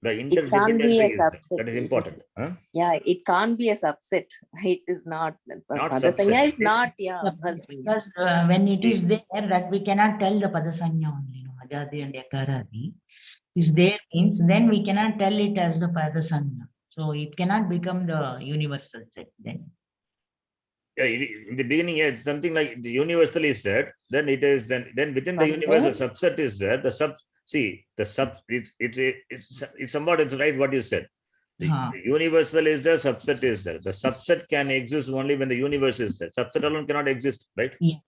[SPEAKER 1] The
[SPEAKER 2] It can't be
[SPEAKER 1] interdependency
[SPEAKER 2] a
[SPEAKER 1] is there.
[SPEAKER 2] subset.
[SPEAKER 1] That is
[SPEAKER 2] isn't
[SPEAKER 1] important.
[SPEAKER 2] it?
[SPEAKER 1] Huh?
[SPEAKER 2] Yeah, it can't be a subset. It is not.
[SPEAKER 1] Not
[SPEAKER 2] Padasanya
[SPEAKER 1] subset,
[SPEAKER 2] is
[SPEAKER 1] it is-
[SPEAKER 2] not, yeah.
[SPEAKER 4] because when it is there, that we cannot tell the padasanya only, no, ajadi and yakaradi is there means then we cannot tell it as the padasanya. So it cannot become the universal set then.
[SPEAKER 1] Yeah, in the beginning, yeah, it's something like the universal is said, then it is then within the
[SPEAKER 2] From
[SPEAKER 1] universal
[SPEAKER 2] there?
[SPEAKER 1] subset is there. The sub, see, the sub, it's somewhat, it's right what you said. The universal is there, subset is there. The subset can exist only when the universe is there. Subset alone cannot exist, right?
[SPEAKER 4] Yeah,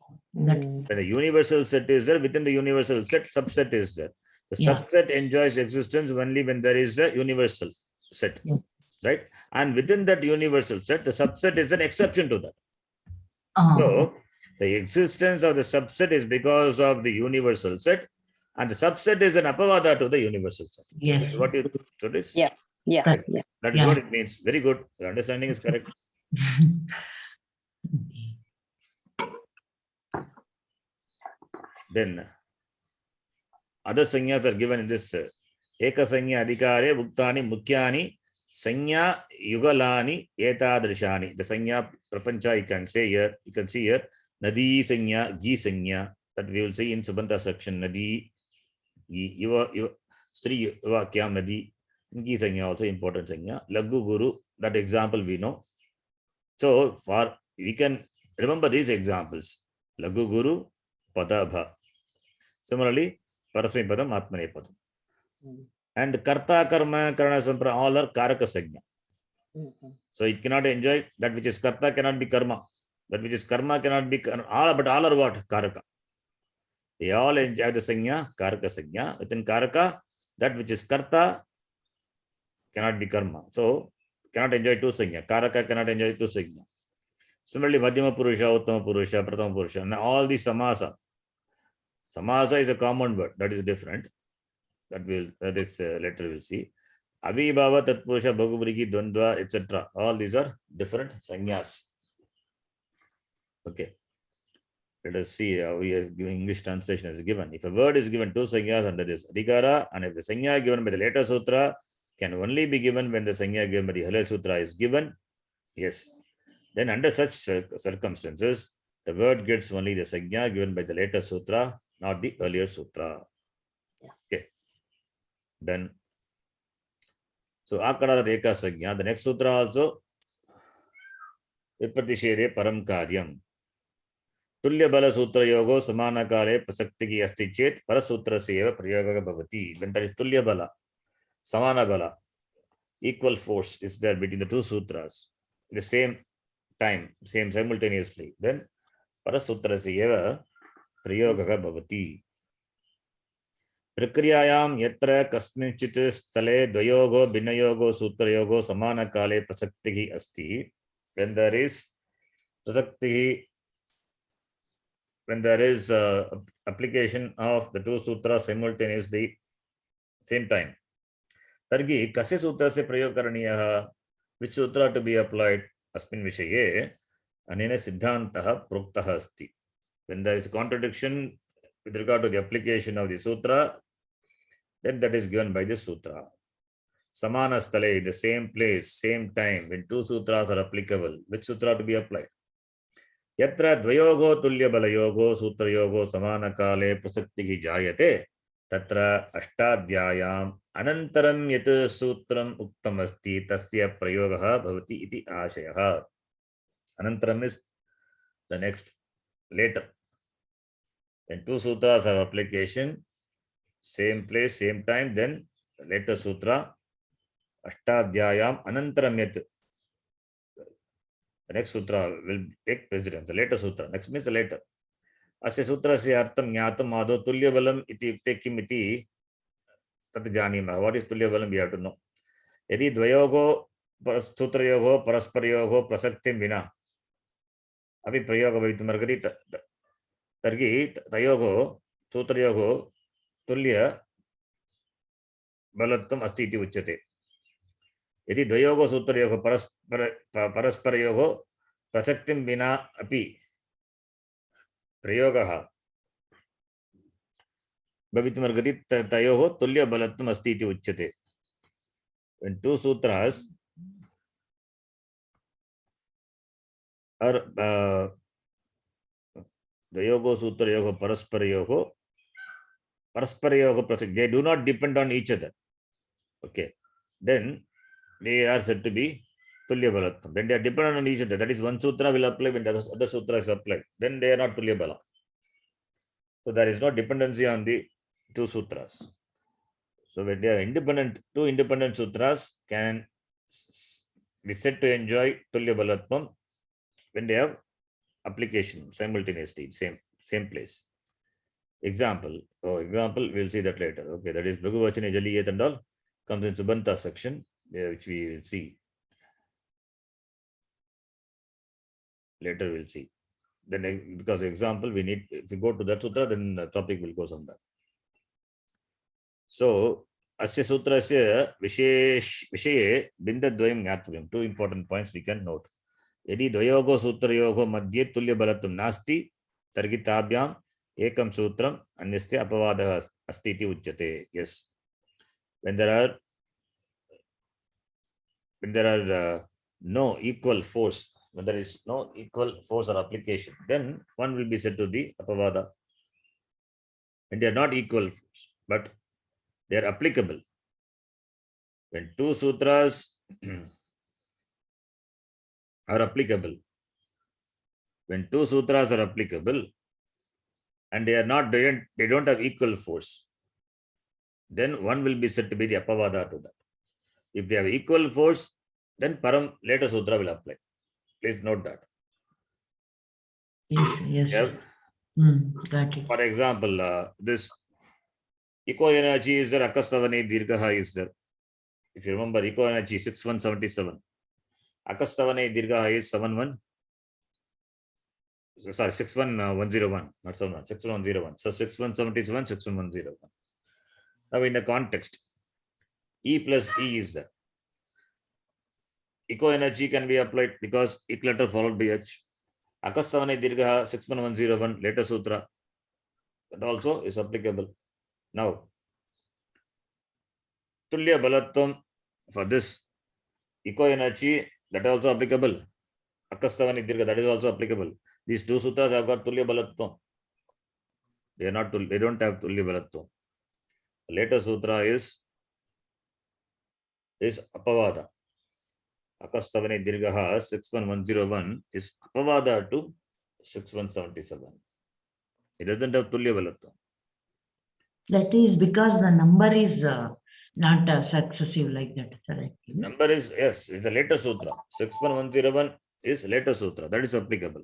[SPEAKER 4] that,
[SPEAKER 1] When the universal set is there, within the universal set, subset is there. The
[SPEAKER 4] Yeah.
[SPEAKER 1] subset enjoys existence only when there is a universal set,
[SPEAKER 4] Yeah.
[SPEAKER 1] right? And within that universal set, the subset is an exception to that. So the existence of the subset is because of the universal set, and the subset is an apavada to the universal set.
[SPEAKER 4] Yes.
[SPEAKER 1] That's what you so this.
[SPEAKER 2] Yeah. Yeah.
[SPEAKER 4] Correct.
[SPEAKER 2] Yeah.
[SPEAKER 1] That is
[SPEAKER 4] Yeah.
[SPEAKER 1] what it means. Very good. Your understanding is correct. Then other sanyas are given in this eka sanya adhikare uktani mukhyani sanya yugalani etadrishani. The sanya prapancha you can say here, you can see here nadi sanya, gi sanya, that we will see in Subanta section. Nadi, yuva stri vakyam nadi, gi sanya also important sanya. Lagu guru, that example we know. So for we can remember these examples. Lagu guru padabha. Similarly, parasmai padam, atmane padam. And karta, karma, karana, sampra, all are karaka sanya. So it cannot enjoy that which is karta cannot be karma. That which is karma cannot be all, but all are what? Karaka. They all enjoy the sanya, karaka sanya. Within karaka, that which is karta cannot be karma. So cannot enjoy two sanya. Karaka cannot enjoy two sanya. Similarly, madhyama purusha, uttama purusha, prathama purusha. Now all these samasa. Samasa is a common word. That is different. That is later we'll see. Avibhava, tatpurusha, bhagavuriki, dvandva, etc. All these are different sanyas. Okay. Let us see how we are giving English translation is given. If a word is given two sanyas under this adhikara, and if the sanya given by the later sutra can only be given when the sanya given by the Halal sutra is given, yes. Then under such circumstances, the word gets only the sanya given by the later sutra, not the earlier sutra. Okay. Done. So akadarat eka sanya. The next sutra also vipratishere param karyam. Tulya bala sutra yogo samana kare prasaktiki asti chet parasutra seva prayoga bhavati. When there is tulya bala, samana bala, equal force is there between the two sutras at the same time, same simultaneously, then parasutra seva prayoga bhavati. प्रक्रियायां यत्र कस्मिंश्चित् स्थले द्वयोगो भिन्नयोगो सूत्रयोगो समानकाले प्रसक्तिः अस्ति, when there is प्रसक्तिः, when there is application of the two sutras simultaneously same time, तर्हि कस्य सूत्रस्य प्रयोग करणीयः, which sutra to be applied, अस्मिन् विषये अनेन सिद्धान्तः प्रोक्तः अस्ति. When there is contradiction with regard to the application of the sutra, then that is given by the sutra. Samana stale, the same place, same time, when two sutras are applicable, which sutra to be applied? यत्र द्वयोगो तुल्यबलयोगो सूत्रयोगो समानकाले प्रसक्तिः जायते तत्र अष्टाध्याय्याम् अनन्तरं यत् सूत्रम् उक्तमस्ति तस्य प्रयोगः भवति इति आशयः. अनन्तरं is the next, later. When two sutras have application, same place, same time, then later sutra, Ashtadhyayam Anantaram Yat. The next sutra will take precedence. The later sutra. Next means the later. Asya sutrasya artham jnatam ado tulyabalam iti yukte kim iti tat janimah. What is tulyabalam? We have to know. Yadi dvayogo sutrayogo parasparyogo prasaktim vina अभी प्रयोग भवितुमर्हति तर्हि तयोगो सूत्रयोगो तुल्य बलत्वम् अस्ति इति उच्यते. यदि द्वयोगो सूत्रयोगो परस्परयोगो प्रसक्तिं विना अपि प्रयोगः भवितुमर्हति तयोः तुल्य बलत्वम् अस्ति इति उच्यते. When two sutras or Dvayogo Sutra Yoga Paraspara Yoga Prasakti, they do not depend on each other. Okay. Then they are said to be Tulya Balatvam. When they are dependent on each other, that is one sutra will apply when the other sutra is applied. Then they are not Tulya Bala. So there is no dependency on the two sutras. So when they are independent, two independent sutras can be said to enjoy Tulya Balatvam when they have application simultaneously, same place. Example, we'll see that later. Okay, that is Bhagavachana Jaliyat and all comes in Subanta section, which we will see. Later we'll see. Then because example, we need, if we go to that sutra, then the topic will go on that. So, Asya Sutrasya Vishaye Bindadvayam Jnatvyam. Two important points we can note. यदि द्वयोगो सूत्रयोगो मध्ये तुल्य बलत्वं नास्ति तर्हि ताभ्याम् एकं सूत्रम् अन्यस्य अपवादः अस्ति इति उच्यते. Yes, when there are no equal force, when there is no equal force or application, then one will be said to be apavada. When they are not equal force, but they are applicable. When two sutras are applicable, when two sutras are applicable and they don't have equal force, then one will be said to be the apavada to that. If they have equal force, then param later sutra will apply. Please note that.
[SPEAKER 4] Yes.
[SPEAKER 1] Yeah.
[SPEAKER 4] Got it.
[SPEAKER 1] For example, this eco energy is there, akastavane dirghaha is there. If you remember, eco energy 6177. Akastavane dirghaha is 6101, not 71, 6101. So 6177, 6101. Now in the context, E plus E is there. Eco energy can be applied because ik letter followed by H. Akastavane dirghaha 6101, later sutra, that also is applicable. Now, Tulya Balatvam for this eco energy, that is also applicable. Akastavani Dirgha, that is also applicable. These two sutras have got Tulya Balatvam. They don't have Tulya Balatvam. The later sutra is Apavada. Akastavani Dirghaha 6101 is Apavada to 6177. It doesn't have Tulya Balatvam.
[SPEAKER 4] That is because the number is not successive like that, correct?
[SPEAKER 1] Number is, yes, it's a later sutra. 6101 is later sutra. That is applicable.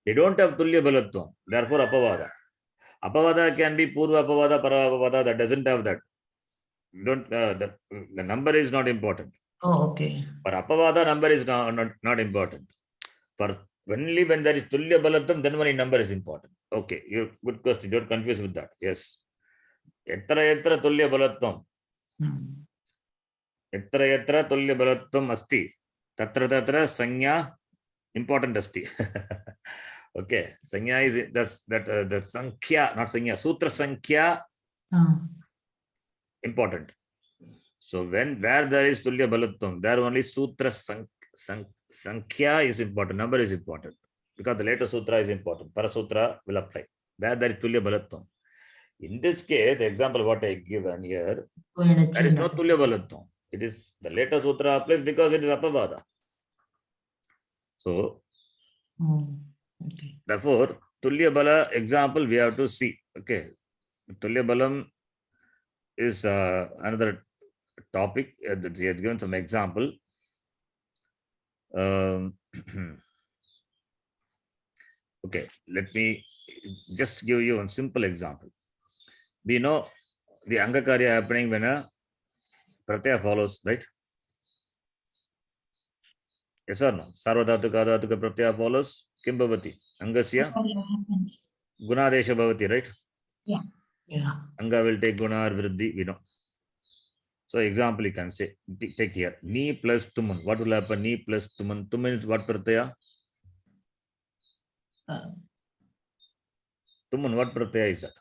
[SPEAKER 1] They don't have Tulya Balatvam. Therefore, Apavada. Apavada can be Purva Apavada, Para Apavada. That doesn't have that. The number is not important.
[SPEAKER 4] Oh, okay.
[SPEAKER 1] For Apavada, number is not important. For only when there is Tulya Balatvam, then only number is important. Okay, good question. Don't confuse with that. Yes. Yatra Tulya Balatvam. Yatra Tulya Balatvam asti. Tatra Sanya important asti. Okay, Sanya is that Sankhya, not Sanya, Sutra Sankhya important. So where there is Tulya Balatvam, there only Sutra Sankhya is important, number is important. because the later sutra is important. Parasutra will apply. There is Tulya Balatvam. In this case, the example what I given here, there is no Tulya Balatvam. It is the later sutra applies because it is Apavada. So,
[SPEAKER 4] Okay.
[SPEAKER 1] therefore, Tulya Bala example we have to see. Okay. Tulya Balam is another topic. He has given some example. Okay, let me just give you a simple example. We know the Angakarya happening when a Pratyaya follows, right? Yes or no? Sarvadhatuka Dhatuka Pratyaya follows. Kim bhavati? Angasya
[SPEAKER 3] happens.
[SPEAKER 1] Gunadesha bhavati, right?
[SPEAKER 4] Yeah.
[SPEAKER 1] Anga will take Guna or Vriddhi, we know. So example you can say, take here, Ni plus Tuman. What will happen? Ni plus Tuman. Tuman is what Pratyaya? Tuman, what Pratyaya is that?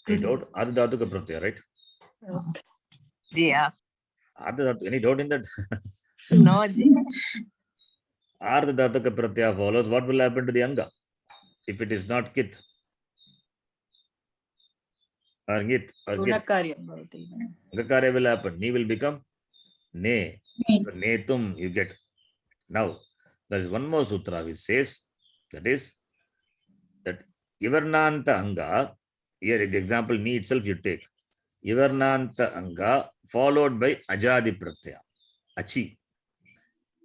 [SPEAKER 1] Any doubt? Ardhatuka Pratyaya, right?
[SPEAKER 2] Yeah.
[SPEAKER 1] Ardhatuka, any doubt in that?
[SPEAKER 2] No, Ji.
[SPEAKER 1] Ardhatuka Pratyaya follows. What will happen to the Anga? If it is not Kit or Git or Git,
[SPEAKER 2] Gunakaryam bhavati.
[SPEAKER 1] Gakarya will happen. Ni will become Ne.
[SPEAKER 3] Ne.
[SPEAKER 1] So, Netum you get. Now, there is one more sutra which says that is that Ivarnanta Anga, here the example Ni itself you take. Ivarnanta Anga followed by Ajadi Pratyaya. Achi.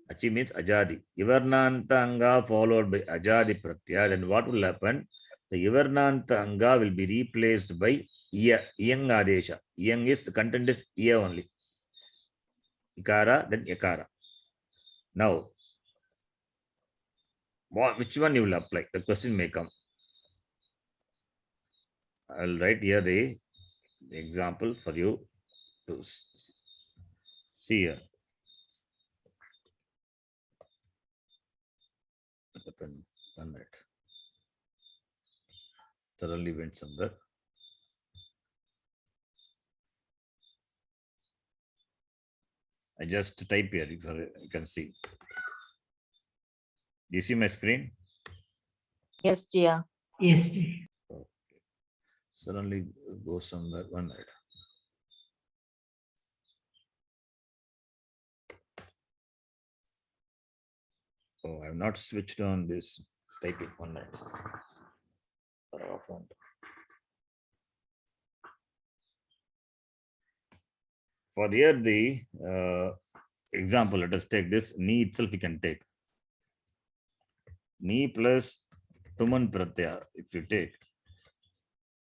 [SPEAKER 1] Achi means Ajadi. Ivarnanta Anga followed by Ajadi Pratyaya. Then what will happen? The Ivarnanta Anga will be replaced by Iya, Iyang Adesha. Iyang is the content is Iya only. Ikara, then Yakara. Now, which one you will apply? The question may come. I will write here the example for you to see here. One minute. Suddenly went somewhere. I just type here, if you can see. Do you see my screen?
[SPEAKER 2] Yes, Jia.
[SPEAKER 4] Yes.
[SPEAKER 1] Suddenly go somewhere. One minute. Oh, I have not switched on this typing. One minute. For here, the example, let us take this. Ni itself we can take. Ni plus Tuman Pratyaya, if you take.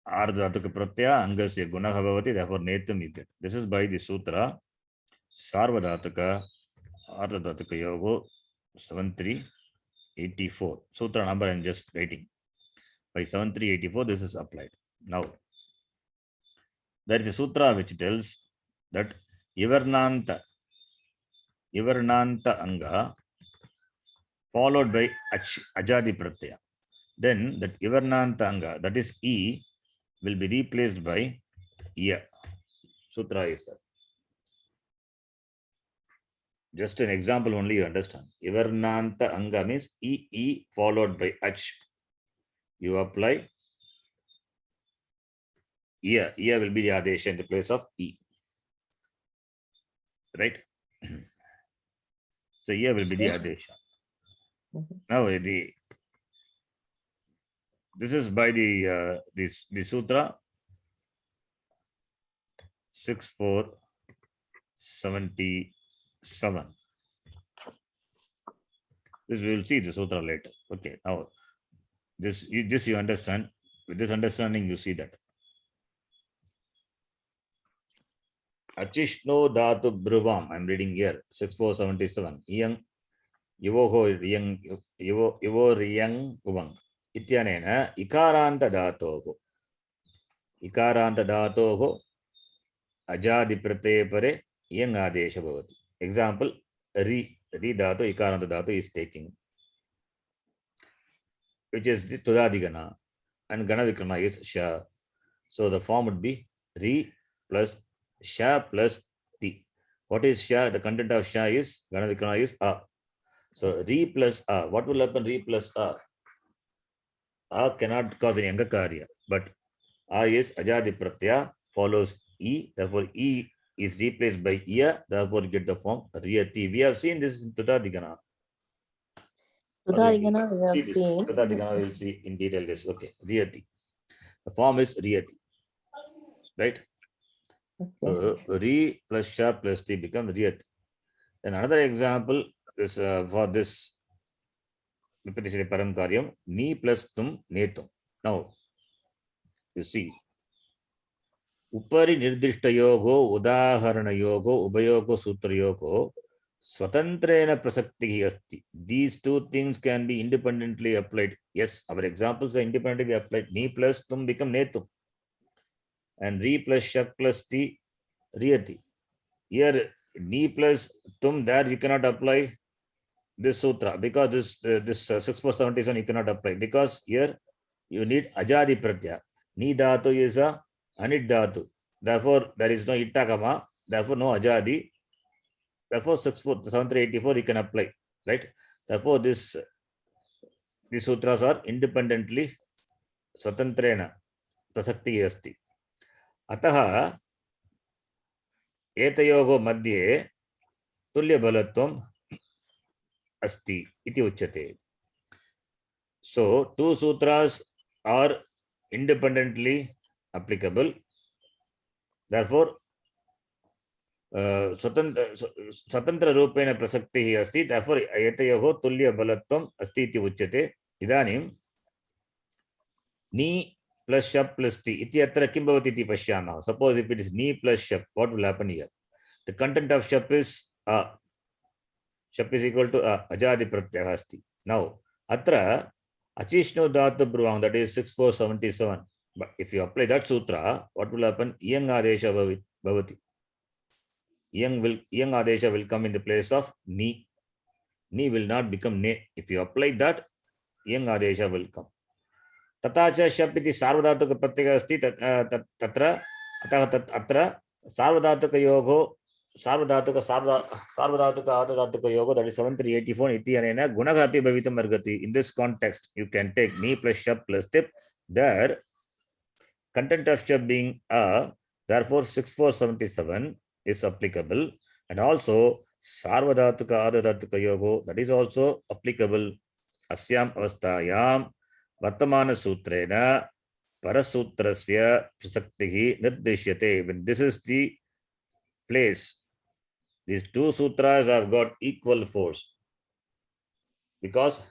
[SPEAKER 1] Ardhatuka Pratyaya, Angasya Gunaha Bhavati, therefore Netum you get. This is by the Sutra Sarvadhatuka Ardhatuka Yogo 7384. Sutra number I am just writing. By 7384, this is applied. Now, there is a sutra which tells that Ivarnanta Anga followed by Ajadi Pratyaya. Then that Ivarnanta Anga, that is E, will be replaced by Iya. Sutra is that. Just an example only you understand. Ivarnanta Anga means E followed by Ach. You apply Iya. Iya will be the Adesha in the place of E. Right? So Iya will be the Adesha. Now this is by the Sutra 6477. This we will see the Sutra later. Okay, now this you understand. With this understanding, you see that. Achishno Dhatu Bruvam, I'm reading here, 6477. Iyang Yuvoho Riyang Uvang. Ityanena Ikaranta Dhatoho Ajadi Prate Pare Iyang Adesha Bhavati. Example, Ri Dhatu, Ikaranta Dhatu is taking, which is the Tudadigana, and Gana Vikrama is Sha. So the form would be Ri plus Sha plus Ti. What is Sha? The content of Sha is Gana Vikrama is A. So re plus a. What will happen? Re plus a. A cannot cause any angakarya, but a is ajadi pratyaya follows e. Therefore, e is replaced by iya. Therefore, you get the form riyati. We have seen this in Tudadigana.
[SPEAKER 2] Tudadigana we have
[SPEAKER 1] See this.
[SPEAKER 2] seen.
[SPEAKER 1] Tudadigana we will see in detail. This. Okay, riyati. The form is riyati. Right?
[SPEAKER 2] Okay.
[SPEAKER 1] So re plus sha plus t become riyati. Then another example is for this Vipatishri param karyam ni plus tum netum. Now you see upari nirdishtayogo udaharanayogo ubayogo sutrayogo swatantrena prasakti asti. These two things can be independently applied. Yes, our examples are independently applied. Ni plus tum become netum and re plus shak plus ti riyati. Here ni plus tum, there you cannot apply this sutra because this 6477 you cannot apply because here you need ajadi pratyaya. Ni dhatu is a anit dhatu. Therefore, there is no itakama. Therefore, no ajadi. Therefore, 7384 you can apply, right? Therefore, these sutras are independently swatantrena prasakti asti. Ataha etayogo madhye tulya balatvam asti iti uchyate. So, two sutras are independently applicable. Therefore, स्वतंत्र रूपेण प्रसक्तिः अस्ति. Therefore, एतयोः तुल्य बलत्वम् अस्ति इति उच्यते. इदानीं ni plus shap plus ti iti atra kim bhavati iti pashyamah. Suppose if it is ni plus shap, what will happen here? The content of shap is a. Shap is equal to a. Ajadi pratyaya asti. Now, atra achishno dhatu bruvang, that is 6477. But if you apply that sutra, what will happen? Iyang adesha bhavati. Iyang adesha will come in the place of ni. Ni will not become ne. If you apply that, iyang adesha will come. तथा च शप् इति सार्वधातुक प्रत्ययः अस्ति तत्र अतः अत्र सार्वधातुकयोः सार्वधातुक आर्धधातुकयोः, that is 7384 इत्यनेन गुणः अपि भवितुम् अर्हति. In this context, you can take ni plus shap plus tip. There, content of shap being a, therefore 6477 is applicable, and also sarvadhatuka ardhadhatukayogo, that is also applicable. Asyam avasthayam vartamana sutrena parasutrasya prasaktihi nirdishyate. When this is the place, these two sutras have got equal force because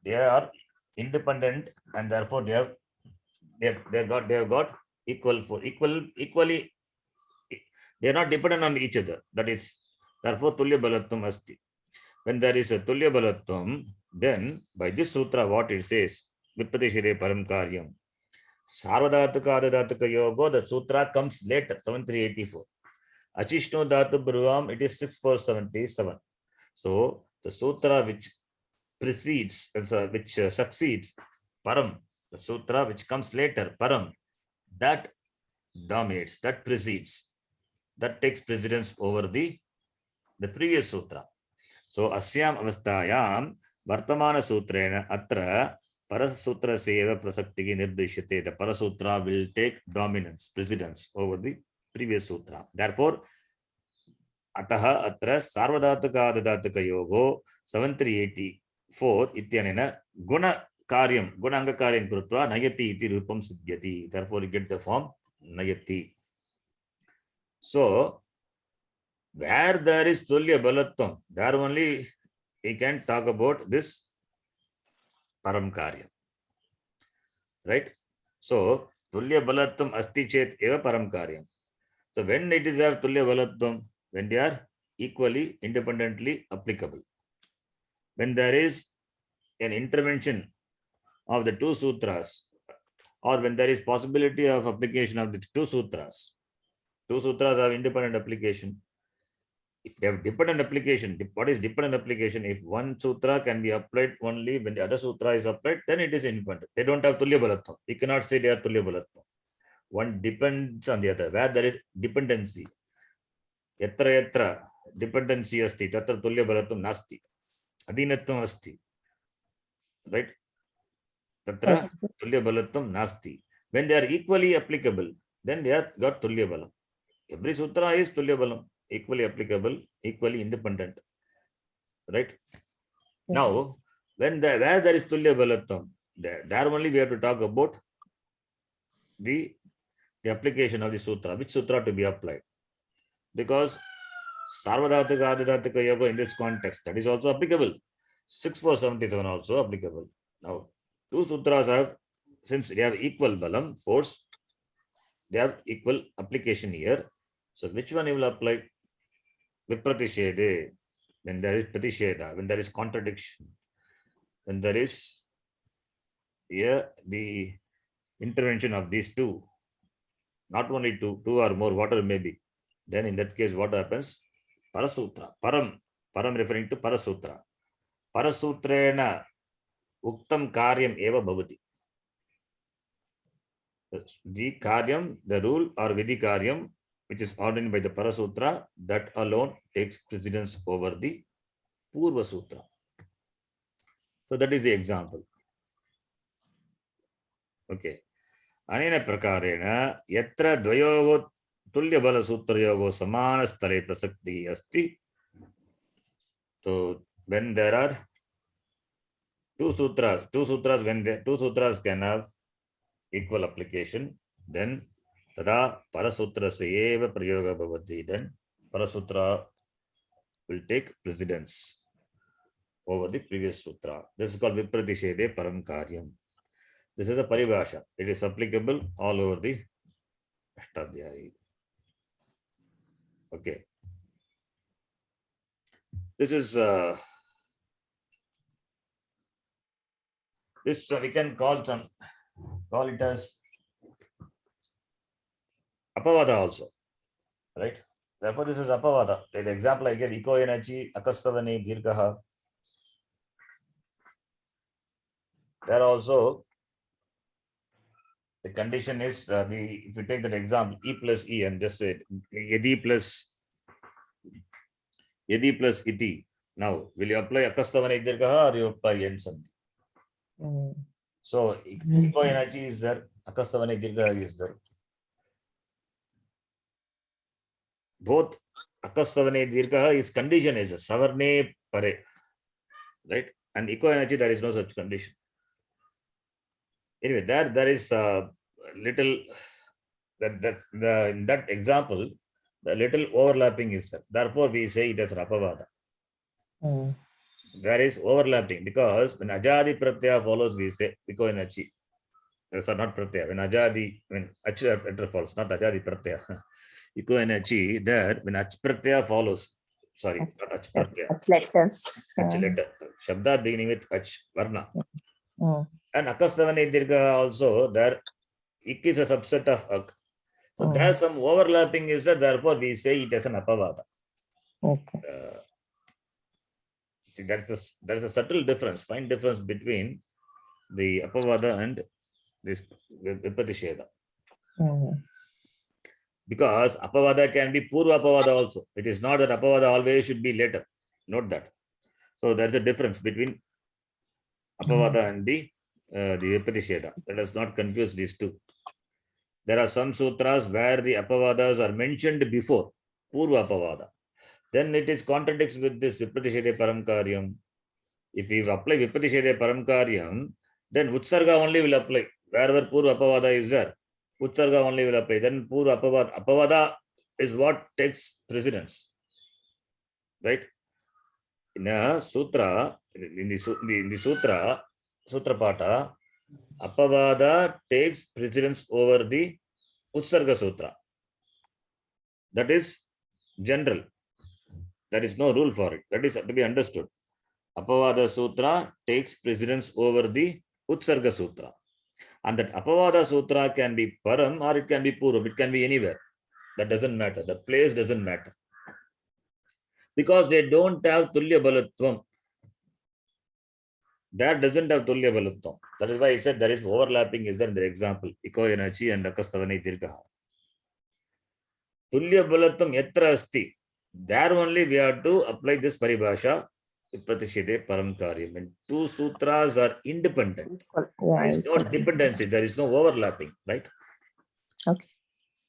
[SPEAKER 1] they are independent and therefore they have got equal force. Equally, they are not dependent on each other. That is, therefore, tulya balatvam asti. When there is a tulya balatvam, then by this sutra, what it says, Vipatishire param karyam. Sarvadhatuka adhatuka yogo, the sutra comes later, 7384. Achishno dhatu bruvam, it is 6477. So the sutra which precedes, which succeeds param, the sutra which comes later, param, that dominates, that precedes, that takes precedence over the previous sutra. So asyam avasthayam vartamana sutrena atra parasutrasya prasaktihi nirdishyate. The parasutra will take dominance, precedence over the previous sutra. Therefore, ataha atra sarvadhatuka adhatukayogo 7384 ityanena guna karyam, gunanga karyam krutva nayati iti rupam siddhyati. Therefore, you get the form nayati. So, where there is tulya balatvam, there only we can talk about this param karya, right? So tulya balatvam asti chet eva param karyam. So when it is have tulya balatvam, when they are equally independently applicable, when there is an intervention of the two sutras, or when there is possibility of application of the two sutras have independent application. If they have dependent application, what is dependent application? If one sutra can be applied only when the other sutra is applied, then it is independent. They don't have tulya balatvam. You cannot say they are tulya balatvam. One depends on the other. Where there is dependency, yatra dependency asti, tatra tulya balatvam nasti. adhinatvam asti, right? Tatra
[SPEAKER 2] Yes.
[SPEAKER 1] tulya balatvam nasti. When they are equally applicable, then they are got tulya balam. Every sutra is tulya balam, equally applicable, equally independent, right? Now, when where there is tulya balatvam, there only we have to talk about the application of the sutra, which sutra to be applied, because sarvadhatika adhidhatika yoga in this context, that is also applicable. 6477 also applicable. Now, two sutras have, since they have equal balam, force, they have equal application here. So which one you will apply? Vipratishede, when there is pratisheda, when there is contradiction, when there is here the intervention of these two, not only two or more, whatever may be, then in that case, what happens? Parasutra, param referring to Parasutra. Parasutrena uktam karyam eva bhavati. The karyam, the rule or vidhi karyam, which is ordained by the Parasutra, that alone takes precedence over the Purva Sutra. So that is the example. Okay. Anena prakarena yatra dvayogo tulya bala sutra yogo samana stare prasakti asti. So when there are two sutras, when two sutras can have equal application, then tada parasutra se eva prayoga bhavati, then parasutra will take precedence over the previous sutra. This is called vipratishede param karyam. This is a paribhasha. It is applicable all over the Ashtadhyayi. Okay. This is this we can call it as apavada also, right? Therefore, this is apavada. The example I gave, eco energy, akastavani, dirghaha. There also the condition is if you take that example, e plus e, and just say yadi plus iti. Now, will you apply akastavani dirghaha or you apply yen sandhi? So eco energy is there, akastavani dirghaha is there. Both akastavane dirghaha is condition is a savarne pare, right? And eco energy, there is no such condition. Anyway, there is a little in that example, the little overlapping is there. Therefore, we say it as apavada. There is overlapping because when ajadi pratyaya follows, we say eco energy. So not pratyaya. When ajadi, when achra follows, not ajadi pratyaya. Eco energy, there when ach pratyaya follows, sorry, not ach pratyaya.
[SPEAKER 2] Letters.
[SPEAKER 1] Ach letter. Shabda beginning with ach varna.
[SPEAKER 2] Mm.
[SPEAKER 1] And akastavane dirgha also, there ik is a subset of ak. So there is some overlapping is there, therefore we say it as an apavada.
[SPEAKER 2] Okay.
[SPEAKER 1] See, there is a subtle difference, fine difference between the apavada and this vipatisheda. Because apavada can be purva apavada also. It is not that apavada always should be later. Note that. So there is a difference between apavada and the vipatisheda. Let us not confuse these two. There are some sutras where the apavadas are mentioned before purva apavada. Then it is contradicts with this vipatishede param karyam. If we apply vipatishede param karyam, then utsarga only will apply. Wherever purva apavada is there, utsarga only will apply. Then purva apavada is what takes precedence, right? In a sutra, in the sutra pata, apavada takes precedence over the utsarga sutra. That is general. There is no rule for it. That is to be understood. Apavada sutra takes precedence over the utsarga sutra. And that apavada sutra can be param or it can be puram. It can be anywhere. That doesn't matter. The place doesn't matter. Because they don't have tulya balatvam. That doesn't have tulya balatvam. That is why I said there is overlapping is there in the example. Eco energy and akastavane dirghaha. Tulya balatvam yatra asti. There only we have to apply this paribhasha. Vipratishede param karyam. And two sutras are independent. There is no
[SPEAKER 2] Yeah.
[SPEAKER 1] dependency. There is no overlapping, right?
[SPEAKER 2] Okay.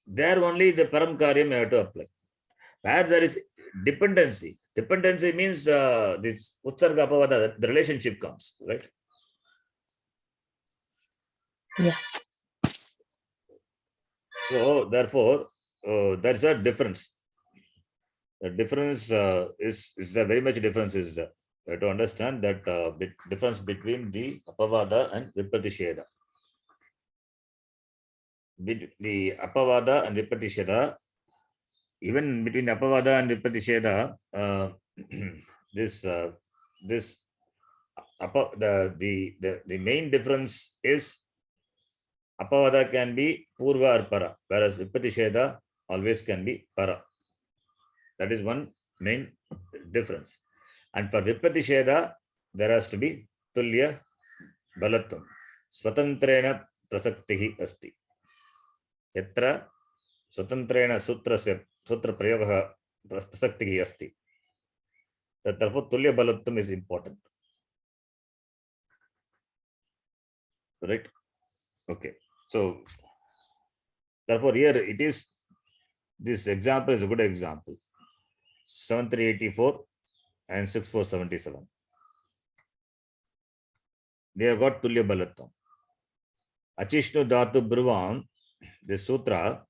[SPEAKER 1] There only the param karyam you have to apply. Where there is dependency means this utsarga apavada, the relationship comes, right?
[SPEAKER 2] Yeah.
[SPEAKER 1] So therefore, there is a difference. The difference is a very much difference is you have to understand that difference between the apavada and vipratisheda. The apavada and vipratisheda, even between apavada and vipratisheda, this the main difference is apavada can be purva or para, whereas vipratisheda always can be para. That is one main difference. And for vipratisheda, there has to be tulya balatvam. Swatantrena prasaktihi asti. Yatra swatantrena sutra prayoga prasaktihi asti. Therefore, tulya balatvam is important. Right? Okay. So, therefore, here it is, this example is a good example. 7384 and 6477. They have got tulya balatvam. Achishnu dhatu brahvam, this sutra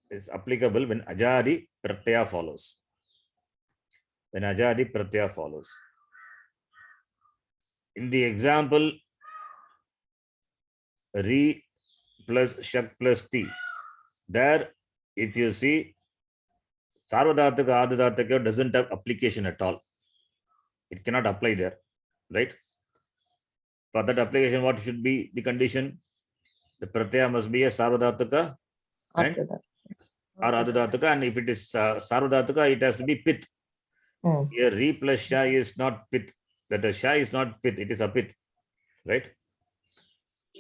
[SPEAKER 1] is applicable when ajadi pratyaya follows. When ajadi pratyaya follows. In the example, re plus shak plus t, there if you see, sarvadhataka adhadhataka doesn't have application at all. It cannot apply there, right? For that application, what should be the condition? The pratyaya must be a sarvadhataka and or adhadhataka, and if it is sarvadhataka, it has to be pit. Here re plus sha is not pit. That the sha is not pit, it is a pit, right?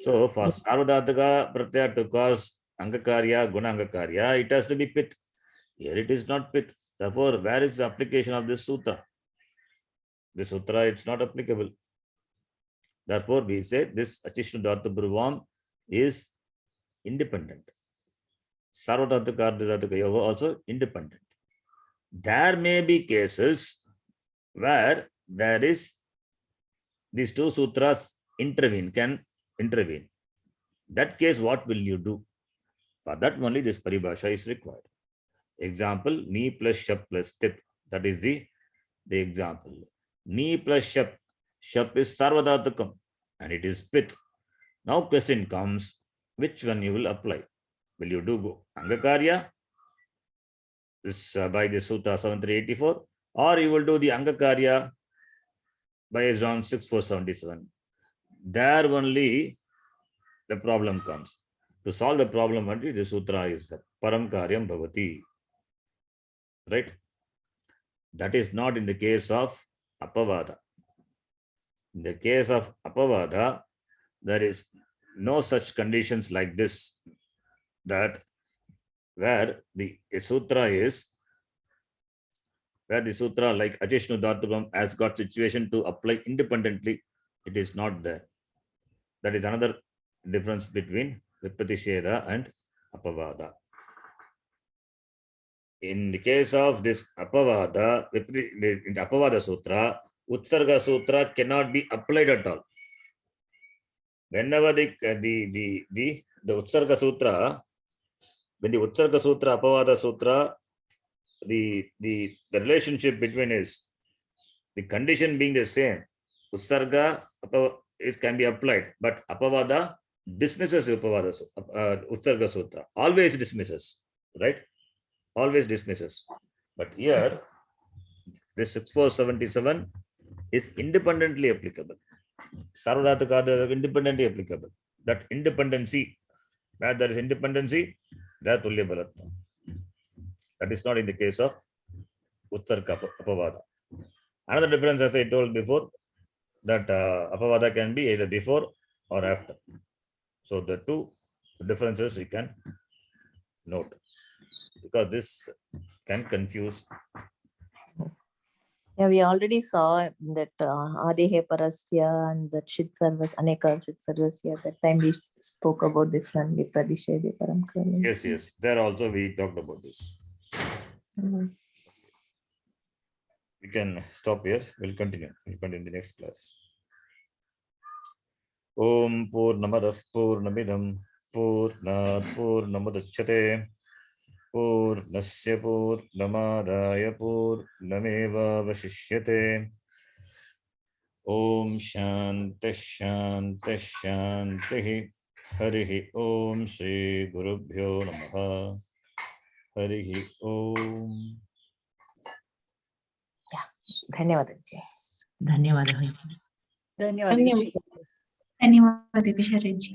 [SPEAKER 1] So for sarvadhataka pratyaya to cause angakarya, guna angakarya, it has to be pit. Here it is not pit. Therefore, where is the application of this sutra? This sutra, it's not applicable. Therefore, we say this Achishnu Dhatu Brahvam is independent. Sarvadhataka Ardhadhataka Yoga also independent. There may be cases where there is these two sutras can intervene. That case, what will you do? For that only this paribhasha is required. Example, ni plus shap plus tit. That is the example. Ni plus shap. Shap is sarvadhatukam and it is pit. Now question comes, which one you will apply? Will you do angakarya? This by the Sutra 7384, or you will do the angakarya based on 6477. There only the problem comes. To solve the problem, only the sutra is that param karyam bhavati. Right? That is not in the case of apavada. In the case of apavada, there is no such conditions like this, that where the sutra is, where the sutra like Achishnu Dhatubam has got situation to apply independently, it is not there. That is another difference between Vipratisheda and Apavada. In the case of this Apavada, in the Apavada Sutra, Utsarga Sutra cannot be applied at all. Whenever the Utsarga Sutra, when the Utsarga Sutra, Apavada Sutra, the relationship between is the condition being the same. Utsarga can be applied, but Apavada dismisses Upavada Utsarga Sutra. Always dismisses, right? Always dismisses. But here, this 6477 is independently applicable. Sarvadhataka is independently applicable. That independency, where there is independency, that Tulya Balatvam. That is not in the case of Utsarga Apavada. Another difference, as I told before, that Apavada can be either before or after. So the two differences we can note, because this can confuse.
[SPEAKER 2] Yeah, we already saw that Adehe Parasya and the Chit Sarvas, Aneka Chit Sarvasya. That time we spoke about this one, Vipradishede Param Kali.
[SPEAKER 1] Yes, yes. There also we talked about this.
[SPEAKER 2] Mhm.
[SPEAKER 1] We can stop here. We'll continue. We'll continue in the next class. Om Purnamadah Purnamidam Purnat Purnamudachyate Purnasya Purnamadaya Purnameva Vashishyate. Om Shanti Shanti Shanti. Harihi Om Shri Gurubhyo Namaha. Harihi Om.
[SPEAKER 2] ಧನ್ಯವಾದಗಳು.
[SPEAKER 4] ಧನ್ಯವಾದಗಳು.
[SPEAKER 3] ಧನ್ಯವಾದ Visharad G.